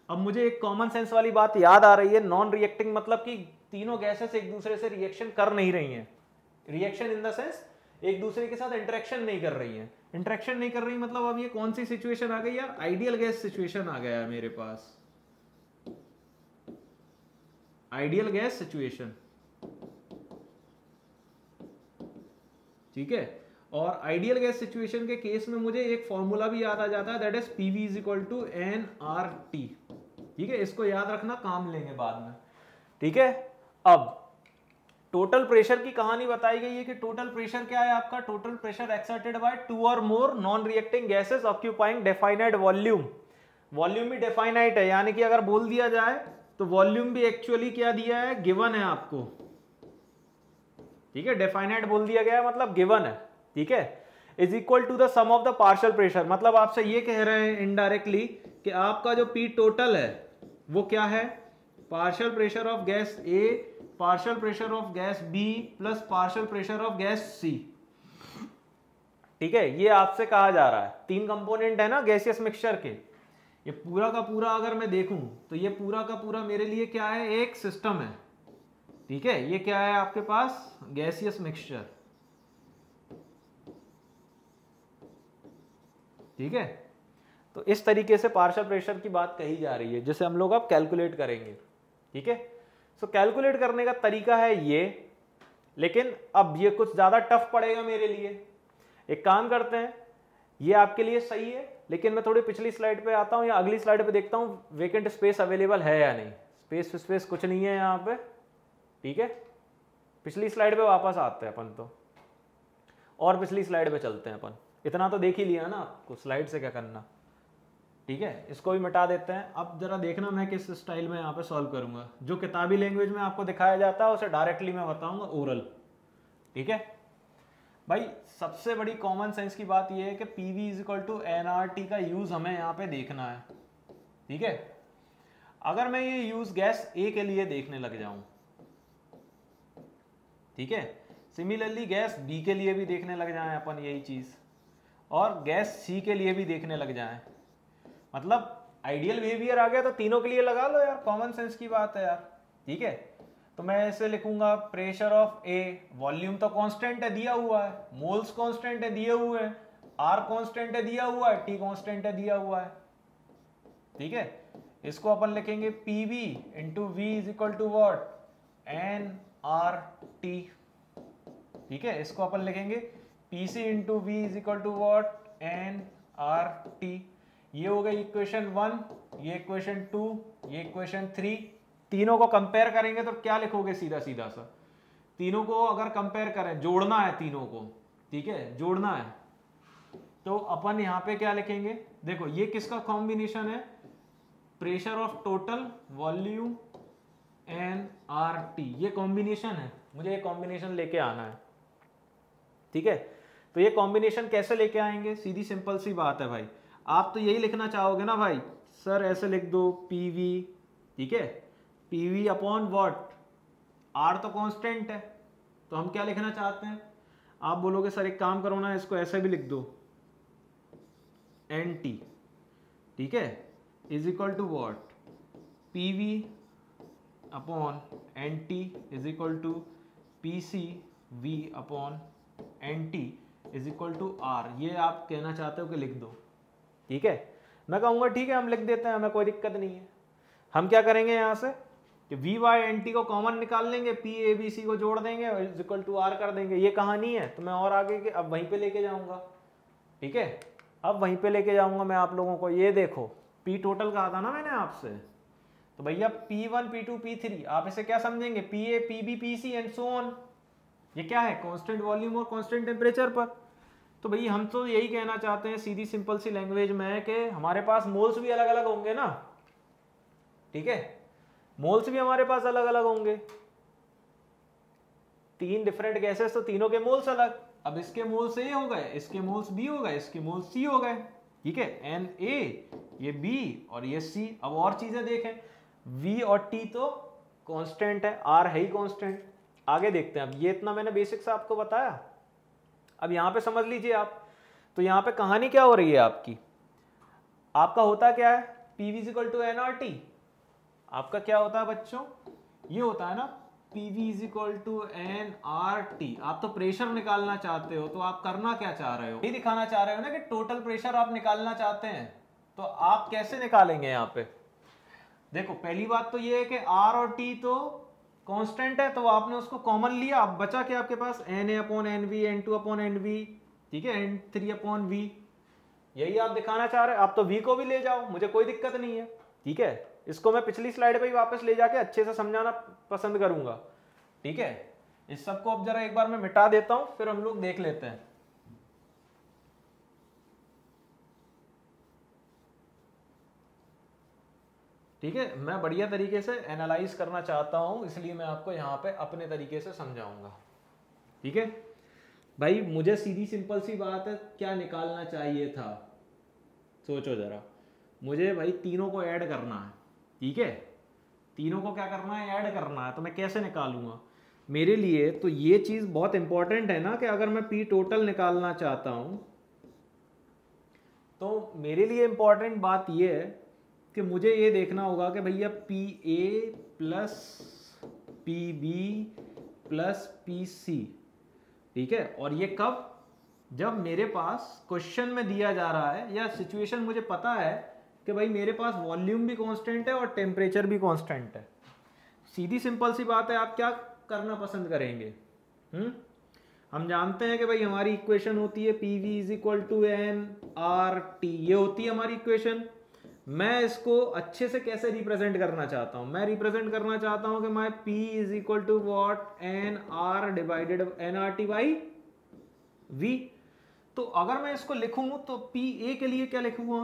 अब मुझे एक कॉमन सेंस वाली बात याद आ रही है, नॉन रिएक्टिंग मतलब कि तीनों गैसेस एक दूसरे से रिएक्शन कर नहीं रही हैं, रिएक्शन इन द सेंस एक दूसरे के साथ इंटरेक्शन नहीं कर रही है। इंटरेक्शन नहीं कर रही मतलब अब ये कौन सी सिचुएशन आ गई यार, आइडियल गैस सिचुएशन आ गया है मेरे पास, आइडियल गैस सिचुएशन, ठीक है। और आइडियल गैस सिचुएशन के केस में मुझे एक फॉर्मूला भी याद आ जाता है, that is PV is equal to nRT, ठीक है। इसको याद रखना, काम लेंगे बाद में, ठीक है। अब टोटल प्रेशर की कहानी बताई गई है कि टोटल प्रेशर क्या है आपका, total pressure exerted by two और more non reacting gases occupying definite volume. Volume भी डेफाइनाइट है, यानी कि अगर बोल दिया जाए तो वॉल्यूम भी एक्चुअली क्या दिया है, गिवन है आपको, ठीक है। डेफाइनाइट बोल दिया गया है मतलब गिवन है, ठीक है। Is equal to the sum of the partial pressure, मतलब आपसे ये कह रहे हैं इनडायरेक्टली कि आपका जो पी टोटल है वो क्या है, partial pressure of gas A, partial pressure of gas B plus partial pressure of gas C, ठीक है। ये आपसे कहा जा रहा है, तीन कंपोनेंट है ना गैसियस मिक्सचर के, ये पूरा का पूरा अगर मैं देखूं तो ये पूरा का पूरा मेरे लिए क्या है, एक सिस्टम है, ठीक है। ये क्या है आपके पास, गैसियस मिक्सचर, ठीक है। तो इस तरीके से पार्शियल प्रेशर की बात कही जा रही है, जिसे हम लोग अब कैलकुलेट करेंगे, ठीक है। सो कैलकुलेट करने का तरीका है ये, लेकिन अब ये कुछ ज्यादा टफ पड़ेगा मेरे लिए। एक काम करते हैं, ये आपके लिए सही है, लेकिन मैं थोड़ी पिछली स्लाइड पे आता हूँ या अगली स्लाइड पे देखता हूँ वेकेंट स्पेस अवेलेबल है या नहीं। स्पेस कुछ नहीं है यहाँ पे, ठीक है। पिछली स्लाइड पे वापस आते हैं अपन तो, और पिछली स्लाइड पे चलते हैं अपन। इतना तो देख ही लिया ना आपको, स्लाइड से क्या करना, ठीक है। इसको भी मिटा देते हैं। अब जरा देखना मैं किस स्टाइल में यहाँ पे सॉल्व करूंगा। जो किताबी लैंग्वेज में आपको दिखाया जाता है उसे डायरेक्टली मैं बताऊंगा ओरल, ठीक है। भाई सबसे बड़ी कॉमन सेंस की बात यह है कि PV is equal to nRT का यूज हमें यहाँ पे देखना है, ठीक है। अगर मैं ये यूज गैस ए के लिए देखने लग जाऊं, ठीक है, सिमिलरली गैस बी के लिए भी देखने लग जाएं अपन यही चीज, और गैस सी के लिए भी देखने लग जाएं, मतलब आइडियल बिहेवियर आ गया तो तीनों के लिए लगा लो यार, कॉमन सेंस की बात है यार, ठीक है। तो मैं ऐसे लिखूंगा प्रेशर ऑफ ए, वॉल्यूम तो कांस्टेंट है दिया हुआ है, मोल्स कांस्टेंट है दिए हुए हैं, आर कांस्टेंट है दिया हुआ है, टी कांस्टेंट है दिया हुआ है, ठीक है। इसको अपन लिखेंगे PV into V is equal to what, nRT, ठीक है। इसको अपन लिखेंगे PC into V is equal to what, nRT। ये हो गई इक्वेशन 1, ये इक्वेशन 2, ये इक्वेशन 3। तीनों को कंपेयर करेंगे तो क्या लिखोगे, सीधा सीधा सा तीनों को अगर कंपेयर करें, जोड़ना है तीनों को, ठीक है, जोड़ना है, तो अपन यहां पे क्या लिखेंगे, देखो ये किसका कॉम्बिनेशन है, pressure of total volume nRT, ये कॉम्बिनेशन है, मुझे ये कॉम्बिनेशन लेके आना है, ठीक है। तो ये कॉम्बिनेशन कैसे लेके आएंगे, सीधी सिंपल सी बात है भाई, आप तो यही लिखना चाहोगे ना भाई, सर ऐसे लिख दो पीवी, ठीक है, पीवी अपॉन व्हाट, आर तो कांस्टेंट है, तो हम क्या लिखना चाहते हैं, आप बोलोगे सर एक काम करो ना, इसको ऐसे भी लिख दो NT, ठीक है, is equal to what, PV upon NT is equal to PC V upon NT is equal to R। ये आप कहना चाहते हो कि लिख दो, ठीक है। मैं कहूँगा ठीक है हम लिख देते हैं, हमें कोई दिक्कत नहीं है। हम क्या करेंगे यहाँ से कि VY/NT को कॉमन निकाल लेंगे, PABC को जोड़ देंगे और इज इक्वल टू R कर देंगे, ये कहानी है। तो मैं और आगे के अब वहीं पे लेके जाऊँगा, ठीक है, अब वहीं पे लेके जाऊँगा मैं आप लोगों को। ये देखो P टोटल कहा था ना मैंने आपसे, तो भैया P1 P2 P3 आप इसे क्या समझेंगे, PA PB PC and so on. ये क्या है, कांस्टेंट वॉल्यूम और कांस्टेंट टेम्परेचर पर। तो भैया हम तो यही कहना चाहते हैं सीधी सिंपल सी लैंग्वेज में कि हमारे पास मोल्स भी अलग अलग होंगे ना, ठीक है, मोल्स भी हमारे पास अलग अलग होंगे, तीन डिफरेंट गैसेस तो तीनों के मोल्स अलग। अब इसके मोल्स ए हो गए, इसके मोल्स बी हो गए, इसके मोल्स सी हो गए, ठीक है, Na ये B और ये C। अब और चीजें देखें, V और T तो कांस्टेंट है, R है ही कांस्टेंट। आगे देखते हैं, अब ये इतना मैंने बेसिक से आपको बताया, अब यहां पे समझ लीजिए आप। तो यहां पे कहानी क्या हो रही है आपकी, आपका होता क्या है, PV इक्वल टू nRT, आपका क्या होता है बच्चों, ये होता है ना PV is equal to n R T. आप तो प्रेशर निकालना चाहते हो, तो आप करना क्या चाह रहे हो, ये दिखाना चाह रहे हो ना कि टोटल प्रेशर आप निकालना चाहते हैं। तो आप कैसे निकालेंगे यहाँ पे? देखो पहली बात तो ये है कि आर और टी तो कांस्टेंट है, तो आपने उसको कॉमन लिया, अब बचा क्या आपके पास? N A upon N V, N two upon N V, ठीक है, एन थ्री अपॉन वी। यही आप दिखाना चाह रहे हैं। आप तो वी को भी ले जाओ, मुझे कोई दिक्कत नहीं है, ठीक है। इसको मैं पिछली स्लाइड पे ही वापस ले जाके अच्छे से समझाना पसंद करूंगा, ठीक है। इस सब को अब जरा एक बार मैं मिटा देता हूं, फिर हम लोग देख लेते हैं। ठीक है, मैं बढ़िया तरीके से एनालाइज करना चाहता हूं, इसलिए मैं आपको यहां पे अपने तरीके से समझाऊंगा, ठीक है भाई। मुझे सीधी सिंपल सी बात है, क्या निकालना चाहिए था? सोचो जरा। मुझे भाई तीनों को ऐड करना है, ठीक है, तीनों को क्या करना है? ऐड करना है। तो मैं कैसे निकालूंगा? मेरे लिए तो ये चीज बहुत इंपॉर्टेंट है ना, कि अगर मैं पी टोटल निकालना चाहता हूं, तो मेरे लिए इंपॉर्टेंट बात ये है कि मुझे ये देखना होगा कि भैया P A plus P B plus P C, ठीक है। और ये कब? जब मेरे पास क्वेश्चन में दिया जा रहा है, या सिचुएशन मुझे पता है कि भाई मेरे पास वॉल्यूम भी कांस्टेंट है और टेम्परेचर भी कांस्टेंट है। सीधी सिंपल सी बात है, आप क्या करना पसंद करेंगे? हम जानते हैं कि भाई हमारी इक्वेशन होती है P V is equal to n R T, ये होती है हमारी इक्वेशन। मैं इसको अच्छे से कैसे रिप्रेजेंट करना चाहता हूं? मैं रिप्रेजेंट करना चाहता हूं कि my P is equal to what? N R divided n R T by V. तो अगर मैं इसको लिखूं तो पी ए के लिए क्या लिखूंगा?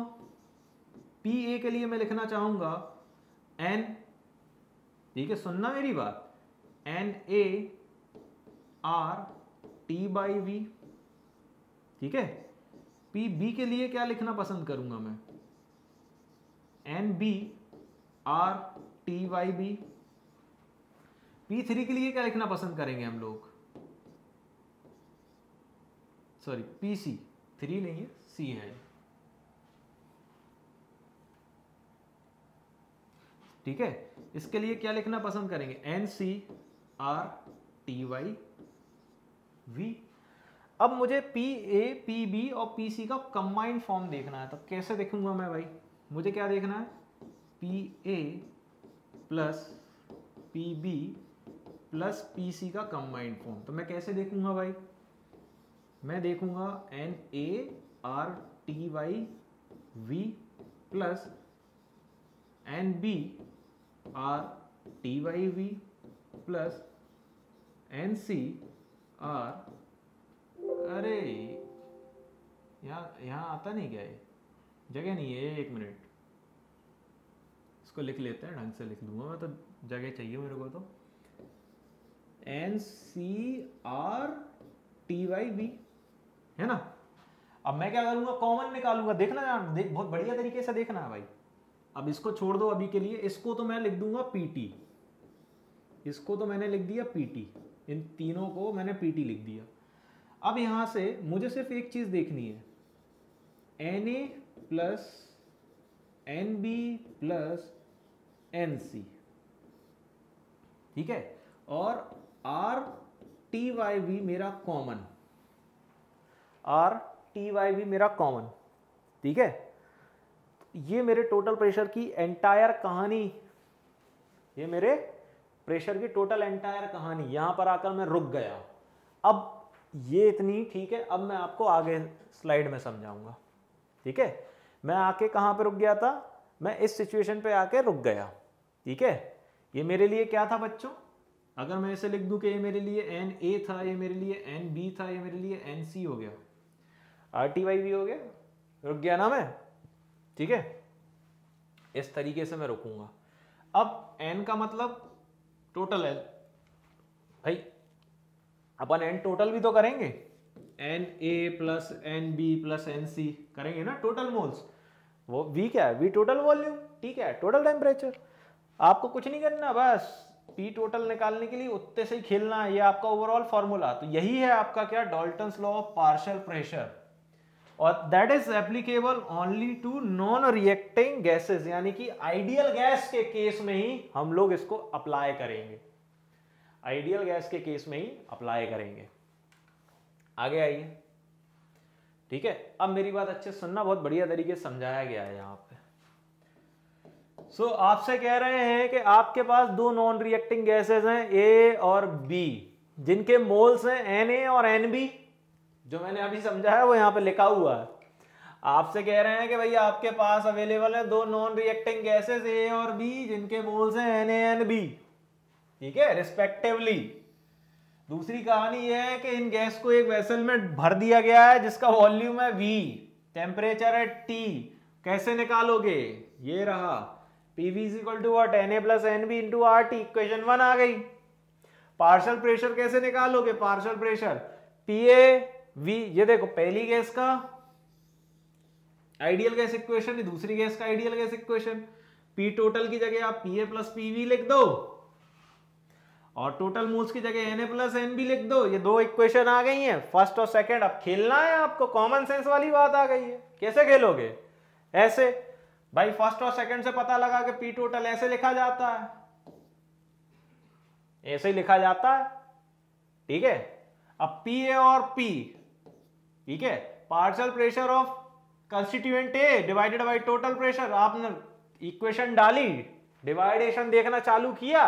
पी ए के लिए मैं लिखना चाहूंगा एन, ठीक है, सुनना मेरी बात, n A R T by V, ठीक है। पी बी के लिए क्या लिखना पसंद करूंगा मैं? N B R T by B. P three के लिए क्या लिखना पसंद करेंगे हम लोग? सॉरी, पी सी, थ्री नहीं है, सी है, ठीक है। इसके लिए क्या लिखना पसंद करेंगे? N C R T Y V. अब मुझे पी ए, पी बी और पी सी का कंबाइंड फॉर्म देखना है, तो कैसे देखूंगा मैं भाई? मुझे क्या देखना है? P A plus P B plus P C का कंबाइंड फॉर्म। तो मैं कैसे देखूंगा भाई? मैं देखूंगा n A R T Y V plus N B R T Y V plus N C R, अरे यहाँ आता नहीं क्या? ये जगह नहीं है, एक मिनट, इसको लिख लेते हैं, ढंग से लिख लूंगा मैं, तो जगह चाहिए मेरे को। तो n C R T by B है ना। अब मैं क्या करूंगा? कॉमन निकालूंगा। देखना, देख, बहुत बढ़िया तरीके से देखना है भाई। अब इसको छोड़ दो अभी के लिए, इसको तो मैं लिख दूंगा पीटी, इसको तो मैंने लिख दिया पीटी, इन तीनों को मैंने पीटी लिख दिया। अब यहां से मुझे सिर्फ एक चीज देखनी है, N A plus N B plus N C, ठीक है, और आर टी वाई वी मेरा common, R T Y V मेरा कॉमन, ठीक है। ये मेरे टोटल प्रेशर की एंटायर कहानी, ये मेरे प्रेशर की टोटल एंटायर कहानी। यहां पर आकर मैं रुक गया। अब ये इतनी ठीक है, अब मैं आपको आगे स्लाइड में समझाऊंगा, ठीक है। मैं आके कहां पे रुक गया था? मैं इस सिचुएशन पे आके रुक गया, ठीक है। ये मेरे लिए क्या था बच्चों? अगर मैं इसे लिख दूं कि ये मेरे लिए एन ए था, ये मेरे लिए एन बी था, ये मेरे लिए एन सी हो गया, आर टी वाई भी हो गया, रुक गया ना मैं, ठीक है। इस तरीके से मैं रुकूंगा। अब एन का मतलब टोटल है भाई, अपन एन टोटल भी तो करेंगे, N A plus N B plus N C करेंगे ना, टोटल मोल्स। वो वी क्या है? वी टोटल वॉल्यूम, ठीक है, टोटल टेम्परेचर। आपको कुछ नहीं करना, बस पी टोटल निकालने के लिए उत्ते से ही खेलना है। ये आपका ओवरऑल फॉर्मूला। तो यही है आपका क्या? Dalton's law of partial pressure, और that is applicable only to non reacting gases, यानी कि आइडियल गैस के केस में ही हम लोग इसको अप्लाई करेंगे। आइडियल गैस के केस में ही अप्लाई करेंगे। आगे आइए, ठीक है। अब मेरी बात अच्छे से सुनना, बहुत बढ़िया तरीके से समझाया गया है यहाँ पे। सो आपसे कह रहे हैं कि आपके पास दो नॉन रिएक्टिंग गैसेस हैं ए और बी, जिनके मोल्स हैं Na और Nb। जो मैंने अभी समझाया वो यहाँ पे लिखा हुआ है। आपसे कह रहे हैं कि भैया आपके पास अवेलेबल है दो नॉन रिएक्टिंग गैसेस ए और बी, जिनके मोल्स हैं Na, Nb, ठीक है, रिस्पेक्टिवली। दूसरी कहानी यह है कि इन गैस को एक वेसल में भर दिया गया है जिसका वॉल्यूम है V, टेम्परेचर है T। कैसे निकालोगे? ये रहा PV is equal to what, Na plus Nb into RT। Equation 1 आ गई। पार्शियल प्रेशर कैसे निकालोगे? पार्शियल प्रेशर PA V, ये देखो पहली गैस का आइडियल गैस इक्वेशन, दूसरी गैस का ideal gas equation. P total की जगह आप PA प्लस PV लिख दो और टोटल मोल्स की जगह Na प्लस Nb लिख दो। ये दो इक्वेशन आ गई हैं, फर्स्ट और सेकंड। अब खेलना है आपको, कॉमन सेंस वाली बात आ गई है। कैसे खेलोगे? ऐसे भाई, फर्स्ट और सेकंड से पता लगा कि P टोटल ऐसे लिखा जाता है, ऐसे ही लिखा जाता है, ठीक है। अब PA और P, ठीक है, partial pressure of constituent A divided by total pressure. आपने इक्वेशन डाली, डिवाइडेशन देखना चालू किया,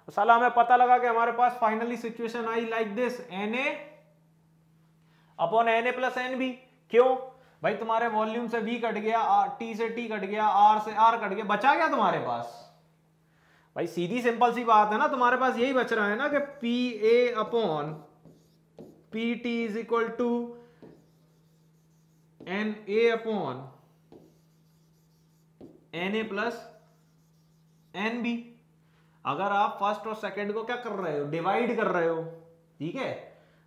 साला हमें पता लगा कि हमारे पास फाइनली सिचुएशन आई like this, Na upon Na plus Nb। क्यों भाई? तुम्हारे वॉल्यूम से V कट गया, T से T कट गया, R से R कट गया, बचा क्या तुम्हारे पास? भाई सीधी सिंपल सी बात है ना, तुम्हारे पास यही बच रहा है ना कि PA upon PT is equal to Na upon Na plus Nb। अगर आप फर्स्ट और सेकंड को क्या कर रहे हो? डिवाइड कर रहे हो, ठीक है।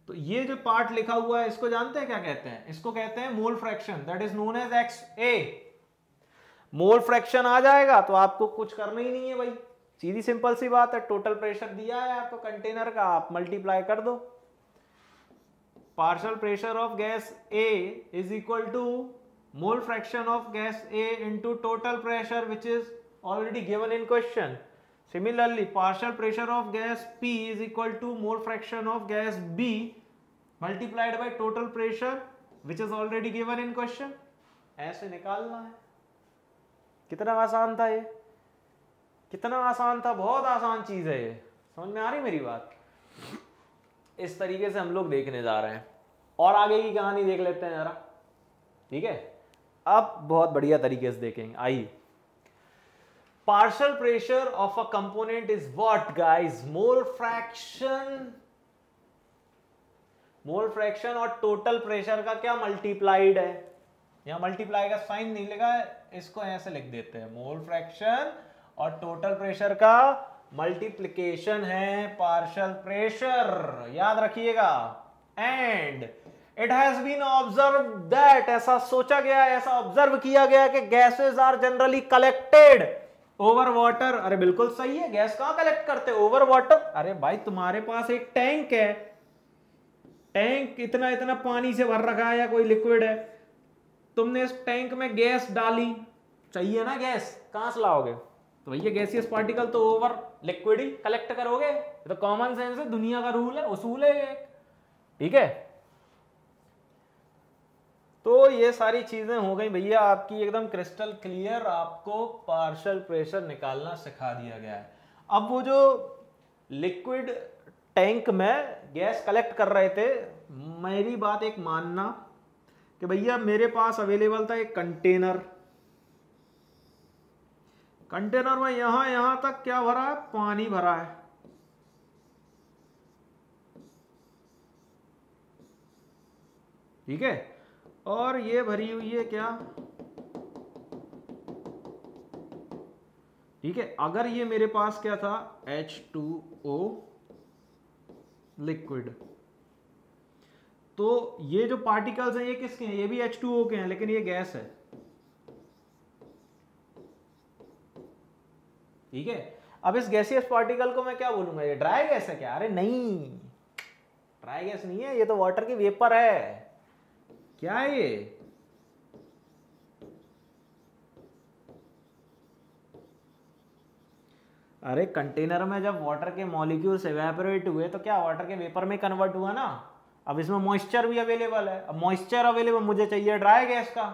तो ये जो पार्ट लिखा हुआ है इसको जानते हैं क्या कहते हैं? इसको कहते हैं mole fraction, that is known as XA। Mole fraction आ जाएगा तो आपको कुछ करना ही नहीं है भाई, सीधी सिंपल सी बात है। टोटल प्रेशर दिया है आपको कंटेनर का, आप मल्टीप्लाई कर दो। Partial pressure of gas A is equal to mole fraction of gas A into total pressure which is already given in question. Similarly, partial pressure of gas P is equal to mole fraction of gas B multiplied by total pressure which is already given in question। ऐसे निकालना है। कितना आसान था ये, कितना आसान था, बहुत आसान चीज है ये। समझ में आ रही मेरी बात? इस तरीके से हम लोग देखने जा रहे हैं और आगे की कहानी देख लेते हैं जरा, ठीक है। अब बहुत बढ़िया तरीके से देखेंगे, आइए। Partial pressure of a component is what guys? Mole fraction। Mole fraction और टोटल प्रेशर का क्या मल्टीप्लाइड है? यहां मल्टीप्लाई का साइन नहीं लिखा है, इसको ऐसे लिख देते हैं, मोल फ्रैक्शन और टोटल प्रेशर का मल्टीप्लिकेशन है पार्शियल प्रेशर, याद रखिएगा। And it has been observe that, ऐसा सोचा गया, ऐसा ऑब्जर्व किया गया कि gases are generally collected over water. अरे बिल्कुल सही है, गैस कहां कलेक्ट करते? Over water. अरे भाई तुम्हारे पास एक टैंक है, टैंक इतना इतना पानी से भर रखा है या कोई लिक्विड है, तुमने इस टैंक में गैस डाली, चाहिए ना गैस, कहां से लाओगे? तो भैया गैसियस पार्टिकल तो ओवर लिक्विड ही कलेक्ट करोगे, तो कॉमन सेंस है, दुनिया का रूल है, उसूल है एक, ठीक है। तो ये सारी चीजें हो गई भैया आपकी एकदम क्रिस्टल क्लियर, आपको पार्शियल प्रेशर निकालना सिखा दिया गया है। अब वो जो लिक्विड टैंक में गैस कलेक्ट कर रहे थे, मेरी बात एक मानना कि भैया मेरे पास अवेलेबल था एक कंटेनर, कंटेनर में यहां तक क्या भरा है? पानी भरा है, ठीक है। और ये भरी हुई है क्या? ठीक है। अगर ये मेरे पास क्या था? H2O लिक्विड, तो ये जो पार्टिकल्स हैं ये किसके हैं? ये भी H2O के हैं, लेकिन ये गैस है, ठीक है। अब इस गैसियस पार्टिकल को मैं क्या बोलूंगा? ये ड्राई गैस है क्या? अरे नहीं, ड्राई गैस नहीं है, ये तो वाटर की वेपर है। क्या है ये? अरे कंटेनर में जब वाटर के मॉलिक्यूल्स एवेपोरेट हुए तो क्या वाटर के वेपर में कन्वर्ट हुआ ना। अब इसमें मॉइस्चर भी अवेलेबल है। अब मॉइस्चर अवेलेबल, मुझे चाहिए ड्राई गैस का,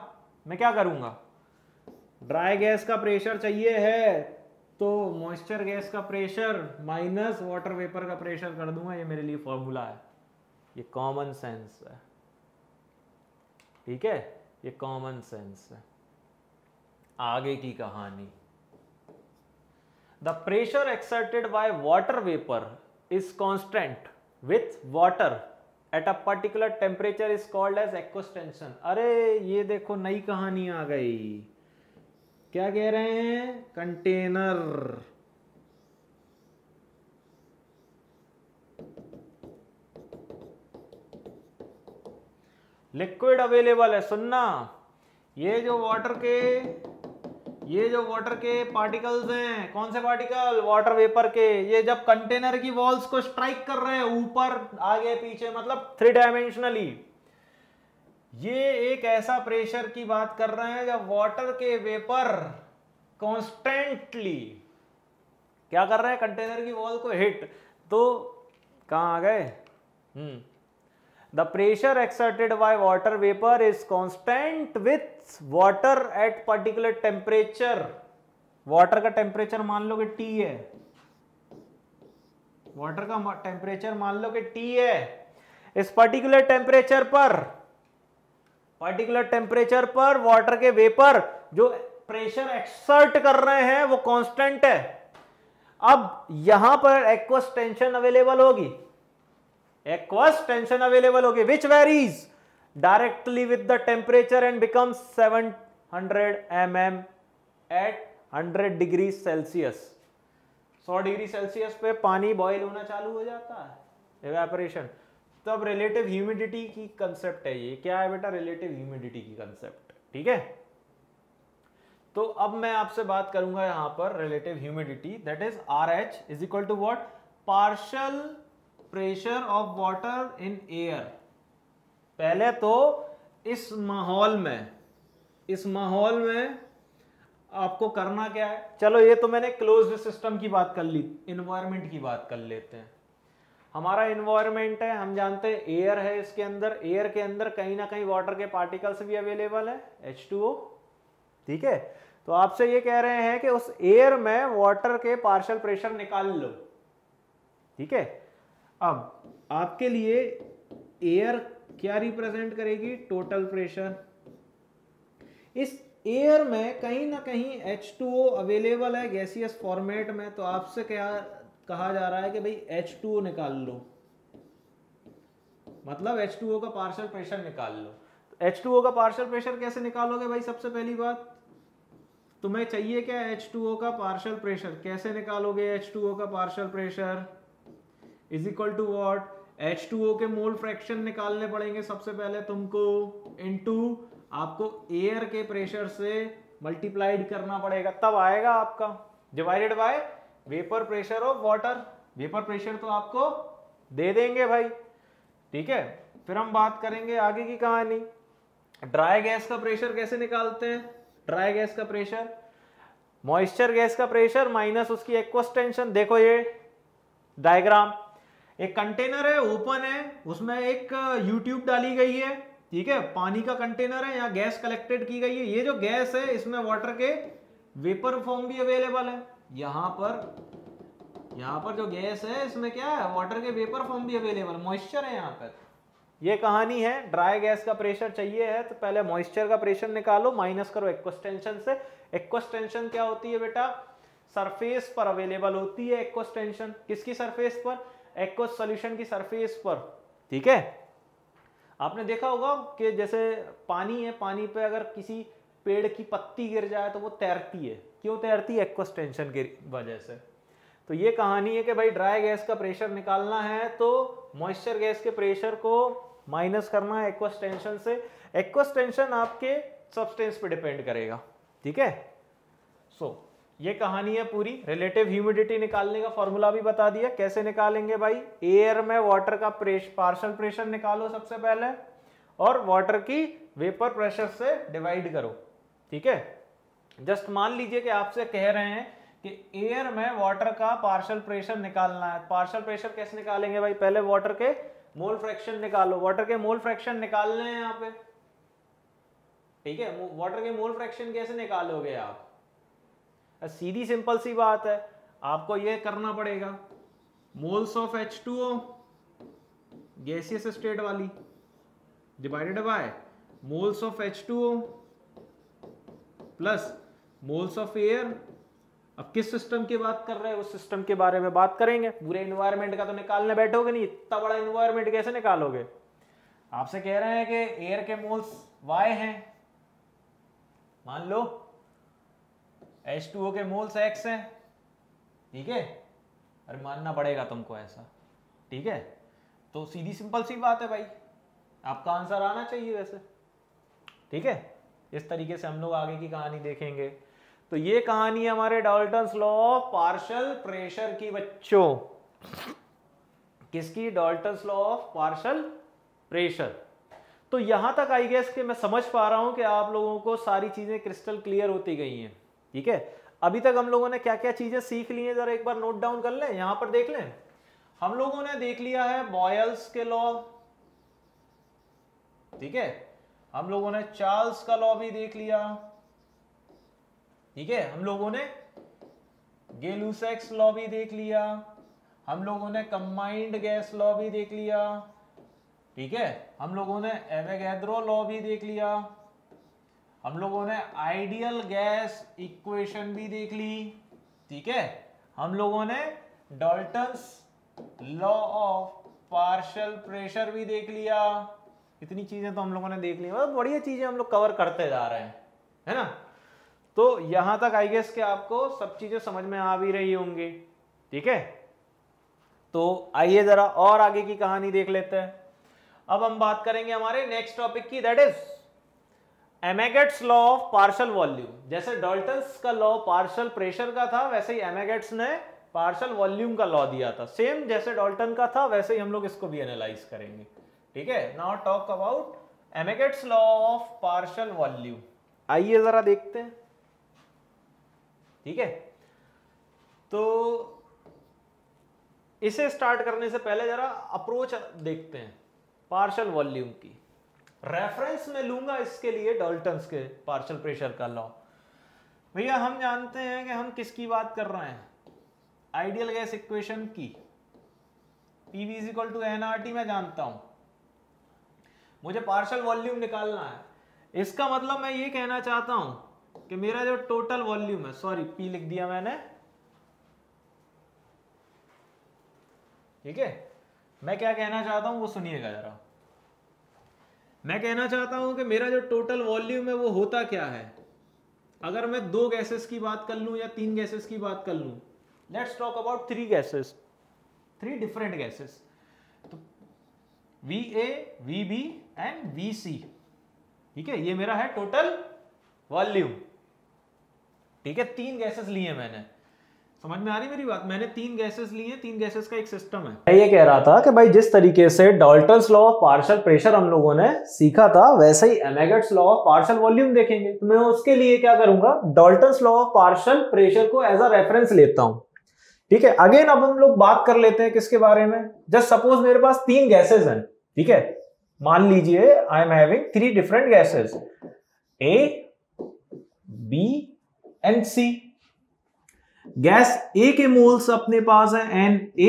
मैं क्या करूंगा, ड्राई गैस का प्रेशर चाहिए है तो मॉइस्चर गैस का प्रेशर माइनस वाटर वेपर का प्रेशर कर दूंगा। ये मेरे लिए फॉर्मूला है, ये कॉमन सेंस है, ठीक है, ये कॉमन सेंस है। आगे की कहानी, the pressure exerted by water vapour is constant with water at a particular temperature is called as aqueous tension. अरे ये देखो नई कहानी आ गई। क्या कह रहे हैं, कंटेनर, लिक्विड अवेलेबल है। सुनना, ये जो वाटर के पार्टिकल्स हैं, कौन से पार्टिकल, वाटर वेपर के, ये जब कंटेनर की वॉल्स को स्ट्राइक कर रहे हैं ऊपर आगे पीछे, मतलब 3 डायमेंशनली, ये एक ऐसा प्रेशर की बात कर रहे हैं जब वाटर के वेपर कॉन्स्टेंटली क्या कर रहे हैं, कंटेनर की वॉल को हिट। तो कहां आ गए, the pressure exerted by water vapour is constant with water at particular temperature. Water का टेम्परेचर मान लो कि T है, वाटर का टेम्परेचर मान लो कि T है। इस पर्टिकुलर टेम्परेचर पर वाटर के वेपर जो प्रेशर एक्सर्ट कर रहे हैं वो कांस्टेंट है। अब यहां पर एक्वस टेंशन अवेलेबल होगी, which varies directly with the temperature and becomes 700 mm at 100 degrees Celsius। 100 degree Celsius पे पानी बॉयल होना चालू हो जाता है, एवेपोरेशन। तो अब रिलेटिव ह्यूमिडिटी की कंसेप्ट है, ये क्या है बेटा, रिलेटिव ह्यूमिडिटी की कंसेप्ट, ठीक है। तो अब मैं आपसे बात करूंगा यहां पर relative humidity, that is RH is equal to what, partial pressure of water in air. पहले तो इस माहौल में आपको करना क्या है, चलो ये तो मैंने क्लोज्ड सिस्टम की बात कर ली, इन्वायरमेंट की बात कर लेते हैं। हमारा इन्वायरमेंट है, हम जानते हैं एयर है, इसके अंदर, एयर के अंदर कहीं ना कहीं वाटर के पार्टिकल्स भी अवेलेबल है, H2O, ठीक है। तो आपसे ये कह रहे हैं कि उस एयर में वाटर के पार्शियल प्रेशर निकाल लो, ठीक है। अब आपके लिए एयर क्या रिप्रेजेंट करेगी, टोटल प्रेशर। इस एयर में कहीं ना कहीं H2O अवेलेबल है गैसियस फॉर्मेट में, तो आपसे क्या कहा जा रहा है कि भाई H2O निकाल लो, मतलब H2O का पार्शियल प्रेशर निकाल लो। तो H2O का पार्शियल प्रेशर कैसे निकालोगे भाई, सबसे पहली बात तुम्हें चाहिए क्या, H2O का पार्शियल प्रेशर। कैसे निकालोगे H2O का partial pressure, is equal to what, H2O के मोल फ्रैक्शन निकालने पड़ेंगे सबसे पहले तुमको, इनटू आपको एयर के प्रेशर से मल्टीप्लाइड करना पड़ेगा, तब आएगा आपका, divided by vapour pressure of water. Vapour pressure तो आपको दे देंगे भाई, ठीक है। फिर हम बात करेंगे आगे की कहानी, ड्राई गैस का प्रेशर कैसे निकालते हैं। ड्राई गैस का प्रेशर, मॉइस्चर गैस का प्रेशर माइनस उसकी एक्वस टेंशन। देखो ये डायग्राम, एक कंटेनर है, ओपन है, उसमें एक यूट्यूब डाली गई है, ठीक है, पानी का कंटेनर है, यहाँ गैस कलेक्टेड की गई है। ये जो गैस है इसमें वाटर के वेपर फॉर्म भी अवेलेबल है। यहाँ पर जो गैस है इसमें क्या है, वाटर के वेपर फॉर्म भी अवेलेबल, मॉइस्चर है यहाँ पर। ये कहानी है, ड्राई गैस का प्रेशर चाहिए है तो पहले मॉइस्चर का प्रेशर निकालो, माइनस करो एक्वस टेंशन से। एक्वस टेंशन क्या होती है बेटा, सरफेस पर अवेलेबल होती है एक्वस टेंशन। किसकी सरफेस पर, एक्वस सॉल्यूशन की सरफेस पर, ठीक है। आपने देखा होगा कि जैसे पानी है, पानी पे अगर किसी पेड़ की पत्ती गिर जाए तो वो तैरती है, क्यों तैरती है, एक्वस टेंशन की वजह से। तो ये कहानी है कि भाई ड्राई गैस का प्रेशर निकालना है तो मॉइस्चर गैस के प्रेशर को माइनस करना है एक्वस टेंशन से। एक्वस टेंशन आपके सब्सटेंस पे डिपेंड करेगा, ठीक है। सो ये कहानी है पूरी। रिलेटिव ह्यूमिडिटी निकालने का फॉर्मूला भी बता दिया, कैसे निकालेंगे भाई, एयर में वाटर का पार्शियल प्रेशर निकालो सबसे पहले और वाटर की वेपर प्रेशर से डिवाइड करो, ठीक है। जस्ट मान लीजिए कि आपसे कह रहे हैं कि एयर में वाटर का पार्शियल प्रेशर निकालना है। पार्शियल प्रेशर कैसे निकालेंगे भाई, पहले वाटर के मोल फ्रैक्शन निकालो। वाटर के मोल फ्रैक्शन निकालने हैं यहाँ पे, ठीक है। वाटर के मोल फ्रैक्शन कैसे निकालोगे आप, सीधी सिंपल सी बात है, आपको ये करना पड़ेगा moles of H2O gaseous state वाली divided by moles of H2O plus moles of air. अब किस सिस्टम की बात कर रहे हैं, उस सिस्टम के बारे में बात करेंगे। पूरे एनवायरनमेंट का तो निकालने बैठोगे नहीं, इतना बड़ा एनवायरनमेंट कैसे निकालोगे। आपसे कह रहे हैं कि एयर के मोल्स Y हैं, मान लो H2O के मोल्स X हैं, ठीक है। अरे मानना पड़ेगा तुमको ऐसा, ठीक है। तो सीधी सिंपल सी बात है भाई, आपका आंसर आना चाहिए वैसे, ठीक है। इस तरीके से हम लोग आगे की कहानी देखेंगे। तो ये कहानी है हमारे Dalton's law of partial pressure की बच्चों। किसकी, Dalton's law of partial pressure. तो यहां तक आई गेस कि मैं समझ पा रहा हूं कि आप लोगों को सारी चीजें क्रिस्टल क्लियर होती गई हैं, ठीक है। अभी तक हम लोगों ने क्या क्या चीजें सीख ली हैं, जरा एक बार नोट डाउन कर लें, यहां पर देख लें। हम लोगों ने देख लिया है बॉयल्स के लॉ, ठीक है। हम लोगों ने चार्ल्स का लॉ भी देख लिया, ठीक है। हम लोगों ने गै-लुसैक्स लॉ भी देख लिया, हम लोगों ने कंबाइंड गैस लॉ भी देख लिया, ठीक है। हम लोगों ने एवोगैड्रो लॉ भी देख लिया, हम लोगों ने आइडियल गैस इक्वेशन भी देख ली, ठीक है। हम लोगों ने Dalton's law of partial pressure भी देख लिया। इतनी चीजें तो हम लोगों ने देख ली, मतलब बढ़िया चीजें हम लोग कवर करते जा रहे हैं, है ना। तो यहां तक आई गेस कि आपको सब चीजें समझ में आ भी रही होंगी, ठीक है। तो आइए जरा और आगे की कहानी देख लेते हैं। अब हम बात करेंगे हमारे नेक्स्ट टॉपिक की, that is Amagat's law of partial volume. जैसे डाल्टन्स का लॉ पार्शियल प्रेशर का था, वैसे ही एमेगेट्स ने पार्शियल वॉल्यूम का लॉ दिया था। सेम जैसे डाल्टन का था वैसे ही हम लोग इसको भी एनालाइज करेंगे, ठीक है। Now talk about Amagat's law of partial volume. आइए जरा देखते हैं, ठीक है। तो इसे स्टार्ट करने से पहले जरा अप्रोच देखते हैं पार्शियल वॉल्यूम की। रेफरेंस में लूंगा इसके लिए डाल्टन्स के पार्शियल प्रेशर का लॉ। भैया हम जानते हैं कि हम किसकी बात कर रहे हैं, आइडियल गैस इक्वेशन की। PV = nRT मैं जानता हूं, मुझे पार्शियल वॉल्यूम निकालना है। इसका मतलब मैं ये कहना चाहता हूं कि मेरा जो टोटल वॉल्यूम है, सॉरी P लिख दिया मैंने, ठीक है। मैं क्या कहना चाहता हूं वो सुनिएगा जरा। मैं कहना चाहता हूं कि मेरा जो टोटल वॉल्यूम है वो होता क्या है। अगर मैं 2 गैसेस की बात कर लूं या 3 गैसेस की बात कर लूं, let's talk about 3 gases, 3 different gases. तो VA, VB एंड VC, ठीक है। ये मेरा है टोटल वॉल्यूम, ठीक है। 3 गैसेस लिए मैंने, समझ में आ रही मेरी बात। मैंने 3 गैसेस लिए, 3 गैसेस का एक सिस्टम है। मैं ये कह रहा था कि भाई जिस तरीके से Dalton's law of partial pressure हम लोगों ने सीखा था, वैसे ही एमेगेट्स लॉ ऑफ पार्शियल वॉल्यूम देखेंगे। तो मैं उसके लिए क्या करूंगा, Dalton's law of partial pressure को एज अ रेफरेंस लेता हूं, ठीक है। अगेन अब हम लोग बात कर लेते हैं किसके बारे में। जस्ट सपोज मेरे पास 3 गैसेस हैं, ठीक है। मान लीजिए I am having 3 different gases, A, B and C। Gas A के मोल्स अपने पास है Na,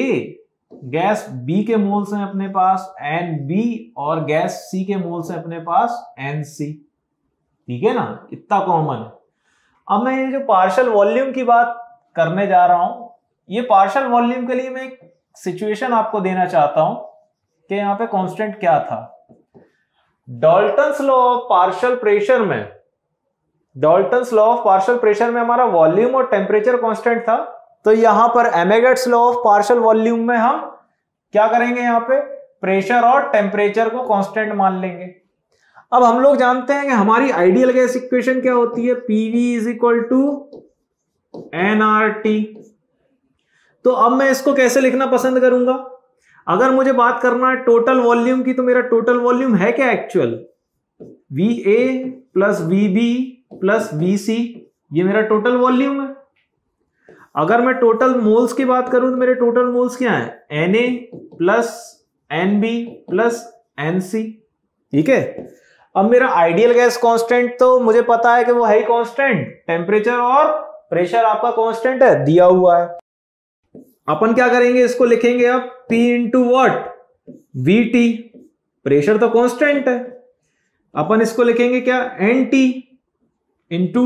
गैस B के मोल्स हैं अपने पास Nb, और गैस C के मोल्स हैं अपने पास Nc, ठीक है ना। इतना कॉमन है। अब मैं ये जो पार्शियल वॉल्यूम की बात करने जा रहा हूं, ये पार्शियल वॉल्यूम के लिए मैं एक सिचुएशन आपको देना चाहता हूं कि यहां पे कांस्टेंट क्या था। Dalton's law of partial pressure में, Dalton's law of partial pressure में हमारा वॉल्यूम और टेम्परेचर कांस्टेंट था। तो यहां पर एमेगेट्स लॉ ऑफ पार्शियल वॉल्यूम में हम क्या करेंगे, यहां पे प्रेशर और टेम्परेचर को कांस्टेंट मान लेंगे। अब हम लोग जानते हैं कि हमारी आइडियल गैस इक्वेशन क्या होती है, PV = nRT। तो अब मैं इसको कैसे लिखना पसंद करूंगा। अगर मुझे बात करना है टोटल वॉल्यूम की, तो मेरा टोटल वॉल्यूम है क्या एक्चुअल, VA + VB + VC, ये मेरा टोटल वॉल्यूम है। अगर मैं टोटल मोल्स की बात करूं तो मेरे टोटल मोल्स क्या है, Na plus Nb plus Nc। ठीक है, अब मेरा आइडियल गैस कांस्टेंट तो मुझे पता है कि वो है ही कांस्टेंट, टेम्परेचर और प्रेशर आपका कांस्टेंट है, दिया हुआ है। अपन क्या करेंगे, इसको लिखेंगे अब P into what, VT, pressure तो कांस्टेंट है, अपन इसको लिखेंगे क्या, NT into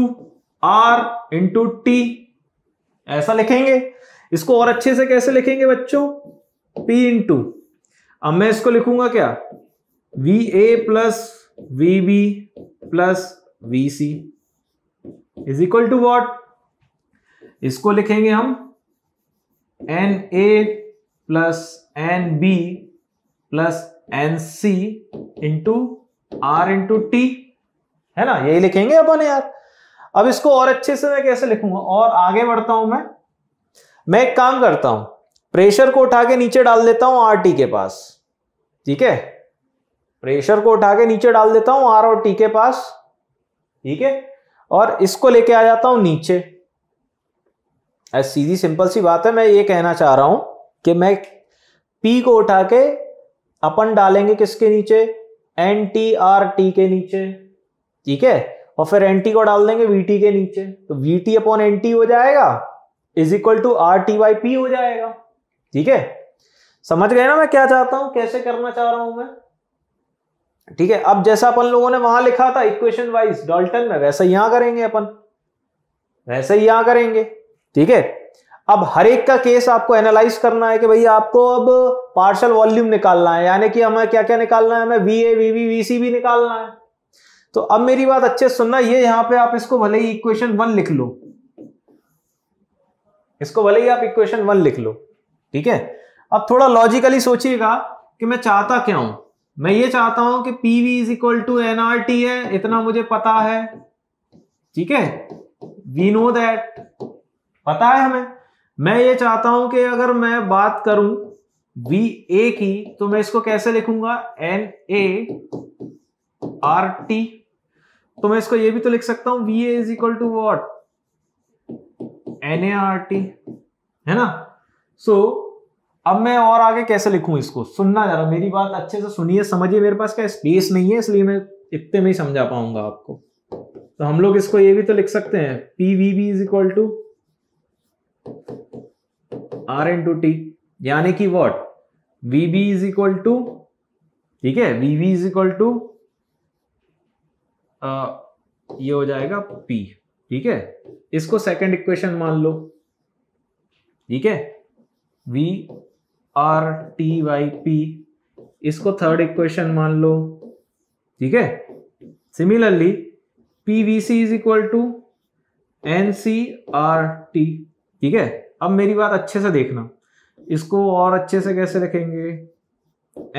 R into T, ऐसा लिखेंगे। इसको और अच्छे से कैसे लिखेंगे बच्चों, P इंटू, अब मैं इसको लिखूंगा क्या, VA plus VB plus VC is equal to what, इसको लिखेंगे हम NA plus NB plus NC into R into T, है ना, यही लिखेंगे अपन यार। अब इसको और अच्छे से मैं कैसे लिखूंगा, और आगे बढ़ता हूं मैं एक काम करता हूं, प्रेशर को उठा के नीचे डाल देता हूं RT के पास। ठीक है, प्रेशर को उठा के नीचे डाल देता हूं R और T के पास। ठीक है, और इसको लेके आ जाता हूं नीचे। सीधी सिंपल सी बात है, मैं ये कहना चाह रहा हूं कि मैं P को उठा के अपन डालेंगे किसके नीचे, NTRT के नीचे। ठीक है, और फिर NT को डाल देंगे VT के नीचे, तो VT अपॉन NT हो जाएगा is equal to RT by P हो जाएगा। ठीक है, समझ गए ना मैं क्या चाहता हूं, कैसे करना चाह रहा हूं मैं। ठीक है, अब जैसा अपन लोगों ने वहां लिखा था इक्वेशन वाइज डाल्टन में, वैसा यहां करेंगे अपन, वैसे ही यहां करेंगे। ठीक है, अब हर एक का केस आपको एनालाइज करना है कि भाई आपको अब पार्शियल वॉल्यूम निकालना है, यानी कि हमें क्या क्या निकालना है, हमें VA VB VC भी निकालना है। तो अब मेरी बात अच्छे से सुनना, ये यहां पे आप इसको भले ही इक्वेशन 1 लिख लो, इसको भले ही आप इक्वेशन 1 लिख लो। ठीक है, अब थोड़ा लॉजिकली सोचिएगा कि मैं चाहता क्या हूं, मैं ये चाहता हूं कि PV is equal to NRT है, इतना मुझे पता है। ठीक है, वी नो दैट, पता है हमें। मैं ये चाहता हूं कि अगर मैं बात करूं VA की, तो मैं इसको कैसे लिखूंगा, NART, तो मैं इसको ये भी तो लिख सकता हूं VA is equal to what, NART, है ना। सो अब मैं और आगे कैसे लिखूं इसको, सुनना जरा, मेरी बात अच्छे से सुनिए, समझिए, मेरे पास क्या स्पेस नहीं है, इसलिए मैं इतने में ही समझा पाऊंगा आपको। तो हम लोग इसको ये भी तो लिख सकते हैं, PVB is equal to R into T, यानी कि what, VB is equal to, ठीक है, VB इज इक्वल टू ये हो जाएगा P। ठीक है, इसको सेकंड इक्वेशन मान लो। ठीक है, VRT बाई P, इसको थर्ड इक्वेशन मान लो। ठीक है, similarly PVC is equal to NCRT। ठीक है, अब मेरी बात अच्छे से देखना, इसको और अच्छे से कैसे लिखेंगे,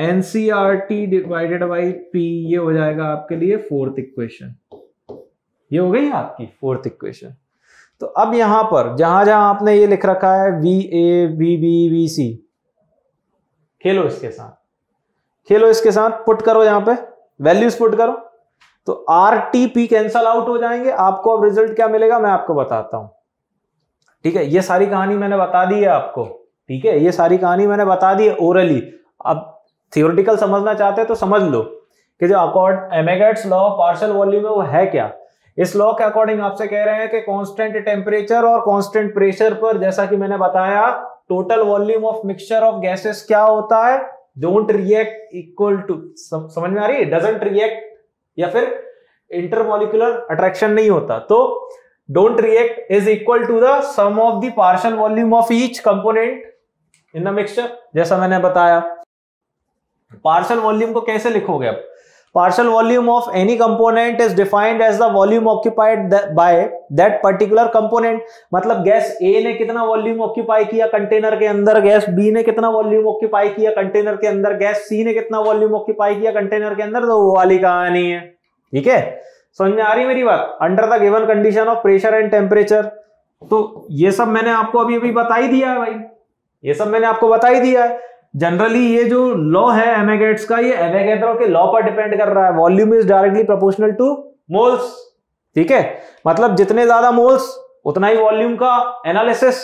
NCRT डिवाइडेड बाई P, ये हो जाएगा आपके लिए फोर्थ इक्वेशन, ये हो गई आपकी फोर्थ इक्वेशन। तो अब यहां पर जहां जहां आपने ये लिख रखा है VA VB VC, खेलो इसके साथ, खेलो इसके साथ, पुट करो, यहां पे वैल्यूज पुट करो, तो RTP कैंसल आउट हो जाएंगे। आपको अब रिजल्ट क्या मिलेगा मैं आपको बताता हूं। ठीक है, ये सारी कहानी मैंने बता दी है आपको। ठीक है, ये सारी कहानी मैंने बता दी है ओरली। अब थियोरेटिकल समझना चाहते हैं तो समझ लो कि जो अमेगाट्स लॉ ऑफ पार्शियल वॉल्यूम है वो है क्या। इस लॉ के अकॉर्डिंग आपसे कह रहे हैं कि कांस्टेंट टेम्परेचर और कांस्टेंट प्रेशर पर, जैसा कि मैंने बताया, total volume of mixture of gases क्या होता है, डोंट रिएक्ट इक्वल टू, समझ में आ रही है, डजंट रिएक्ट, या फिर इंटरमॉलिक्यूलर अट्रैक्शन नहीं होता, तो don't react is equal to the sum of the partial volume of each component in the mixture, जैसा मैंने बताया। पार्शियल वॉल्यूम को कैसे लिखोगे अब, partial volume of any component is defined as the volume occupied by that particular component। मतलब gas A ने कितना वॉल्यूम ऑक्यूपाई किया कंटेनर के अंदर, गैस B ने कितना वॉल्यूम ऑक्यूपाई किया कंटेनर के अंदर, गैस C ने कितना वॉल्यूम ऑक्यूपाई किया कंटेनर के अंदर, तो वो वाली कहानी है। ठीक है, समझ में आ रही मेरी बात, under the given condition of pressure and temperature. तो ये सब मैंने आपको अभी अभी बता ही दिया है भाई, ये सब मैंने आपको बता ही दिया है। जनरली ये जो लॉ है एमेगेट्स का, ये एवोगैड्रो के लॉ पर डिपेंड कर रहा है, volume is directly proportional two moles. ठीक है, मतलब जितने ज्यादा मोल्स उतना ही वॉल्यूम का एनालिसिस।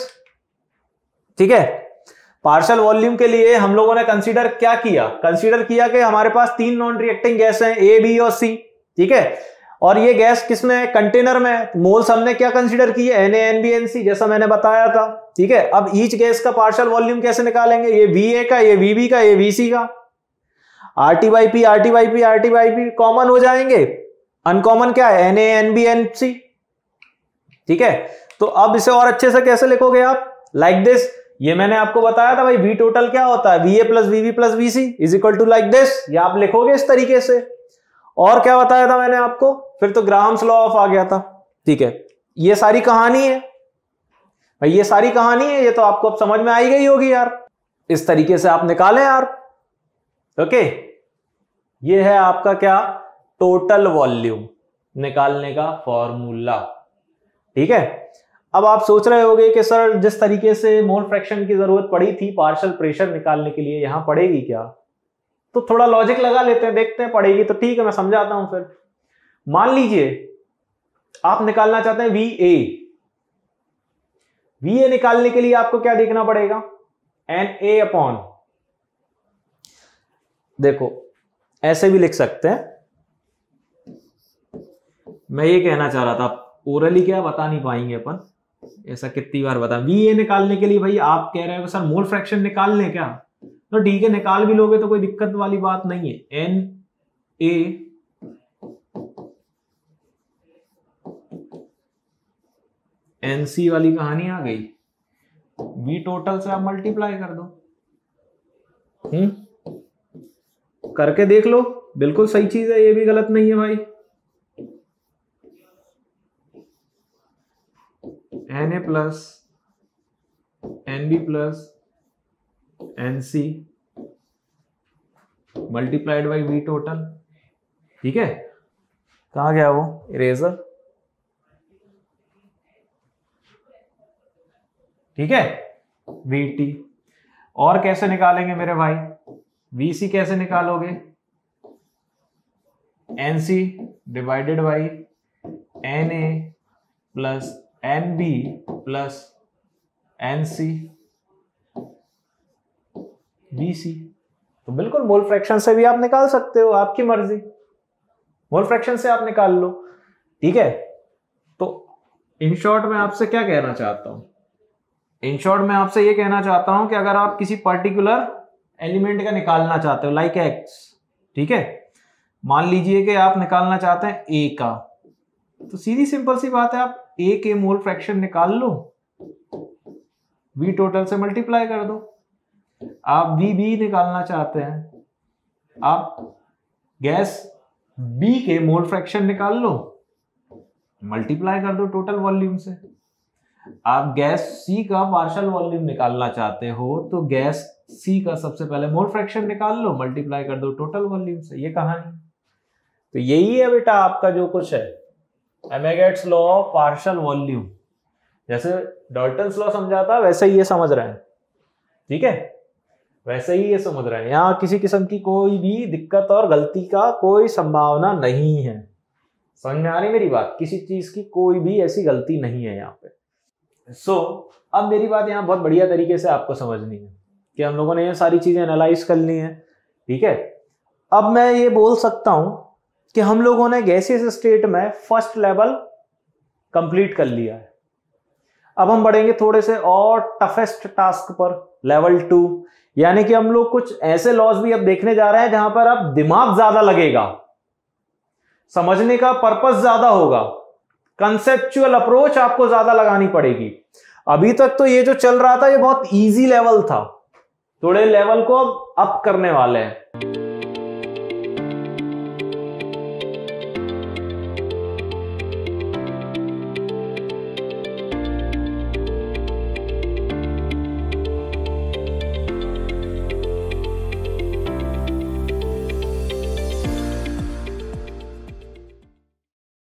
ठीक है। पार्शियल वॉल्यूम के लिए हम लोगों ने कंसीडर क्या किया, कंसीडर किया कि हमारे पास 3 नॉन रिएक्टिंग गैस हैं, ए, बी और सी, ठीक है। और ये गैस किसमें, कंटेनर में, मोल्स हमने क्या कंसीडर किए, Na, Nb, Nc, जैसा मैंने बताया था, ठीक है। अब ईच गैस का पार्शियल वॉल्यूम कैसे निकालेंगे, ये Va का, ये Vb का, ये Vc का, RT/P, RT/P, RT/P कॉमन हो जाएंगे, अनकॉमन क्या है, Na, Nb, Nc, ठीक है। तो अब इसे और अच्छे से कैसे लिखोगे आप, लाइक दिस, ये मैंने आपको बताया था भाई, V टोटल क्या होता है, Va plus Vb plus Vc is equal to like this, ये आप लिखोगे इस तरीके से। और क्या बताया था मैंने आपको, फिर तो ग्राहम्स लॉ ऑफ आ गया था, ठीक है। ये सारी कहानी है भाई, ये सारी कहानी है, ये तो आपको अब समझ में आई गई होगी यार। इस तरीके से आप निकालें यार, ओके। ये है आपका क्या, टोटल वॉल्यूम निकालने का फॉर्मूला, ठीक है। अब आप सोच रहे होंगे कि सर जिस तरीके से मोल फ्रैक्शन की जरूरत पड़ी थी पार्शियल प्रेशर निकालने के लिए, यहां पड़ेगी क्या, तो थोड़ा लॉजिक लगा लेते हैं, देखते हैं पड़ेगी तो ठीक है, मैं समझाता हूं फिर। मान लीजिए आप निकालना चाहते हैं VA निकालने के लिए आपको क्या देखना पड़ेगा, NA अपॉन, देखो ऐसे भी लिख सकते हैं, मैं ये कहना चाह रहा था, ओरली क्या बता नहीं पाएंगे अपन, ऐसा कितनी बार बता। VA निकालने के लिए भाई आप कह रहे हो सर मोल फ्रैक्शन निकाल लें क्या, तो ठीक है निकाल भी लोगे तो कोई दिक्कत वाली बात नहीं है। NA NC वाली कहानी आ गई, V टोटल से आप मल्टीप्लाई कर दो, करके देख लो, बिल्कुल सही चीज है, ये भी गलत नहीं है भाई। Na plus Nb plus Nc multiplied by V total, ठीक है। कहां गया वो इरेजर, ठीक है, Vt। और कैसे निकालेंगे मेरे भाई, Vc कैसे निकालोगे, Nc divided by Na plus Nb plus Nc Vc। तो बिल्कुल मोल फ्रैक्शन से भी आप निकाल सकते हो, आपकी मर्जी, मोल फ्रैक्शन से आप निकाल लो, ठीक है। तो इन शॉर्ट मैं आपसे क्या कहना चाहता हूं, इन शॉर्ट मैं आपसे ये कहना चाहता हूं कि अगर आप किसी पर्टिकुलर एलिमेंट का निकालना चाहते हो लाइक X, ठीक है, मान लीजिए कि आप निकालना चाहते हैं A का, तो सीधी सिंपल सी बात है, आप A के मोल फ्रैक्शन निकाल लो, V टोटल से मल्टीप्लाई कर दो। आप VB निकालना चाहते हैं, आप गैस B के मोल फ्रैक्शन निकाल लो, मल्टीप्लाई कर दो टोटल वॉल्यूम से। आप गैस C का पार्शियल वॉल्यूम निकालना चाहते हो तो गैस C का सबसे पहले मोल फ्रैक्शन निकाल लो, मल्टीप्लाई कर दो टोटल वॉल्यूम से, ये कहानी। तो यही है बेटा आपका जो कुछ है, अमेगाट्स लॉ ऑफ पार्शियल वॉल्यूम, जैसे डाल्टन्स लॉ समझा था वैसे ही ये समझ रहे हैं, ठीक है, वैसे ही ये समझ रहे हैं। यहाँ किसी किस्म की कोई भी दिक्कत और गलती का कोई संभावना नहीं है, समझ में आ रही मेरी बात, किसी चीज की कोई भी ऐसी गलती नहीं है यहाँ पे। अब मेरी बात यहाँ बहुत बढ़िया तरीके से आपको समझनी है कि हम लोगों ने ये सारी चीजें एनालाइज कर ली हैं, ठीक है। अब मैं ये बोल सकता हूं कि हम लोगों ने गैसियस स्टेट में फर्स्ट लेवल कंप्लीट कर लिया है। अब हम बढ़ेंगे थोड़े से और टफेस्ट टास्क पर, लेवल 2, यानी कि हम लोग कुछ ऐसे लॉज भी अब देखने जा रहे हैं जहां पर अब दिमाग ज्यादा लगेगा, समझने का पर्पस ज्यादा होगा, कंसेप्चुअल अप्रोच आपको ज्यादा लगानी पड़ेगी। अभी तक तो ये जो चल रहा था ये बहुत इजी लेवल था, थोड़े लेवल को अब अप करने वाले हैं।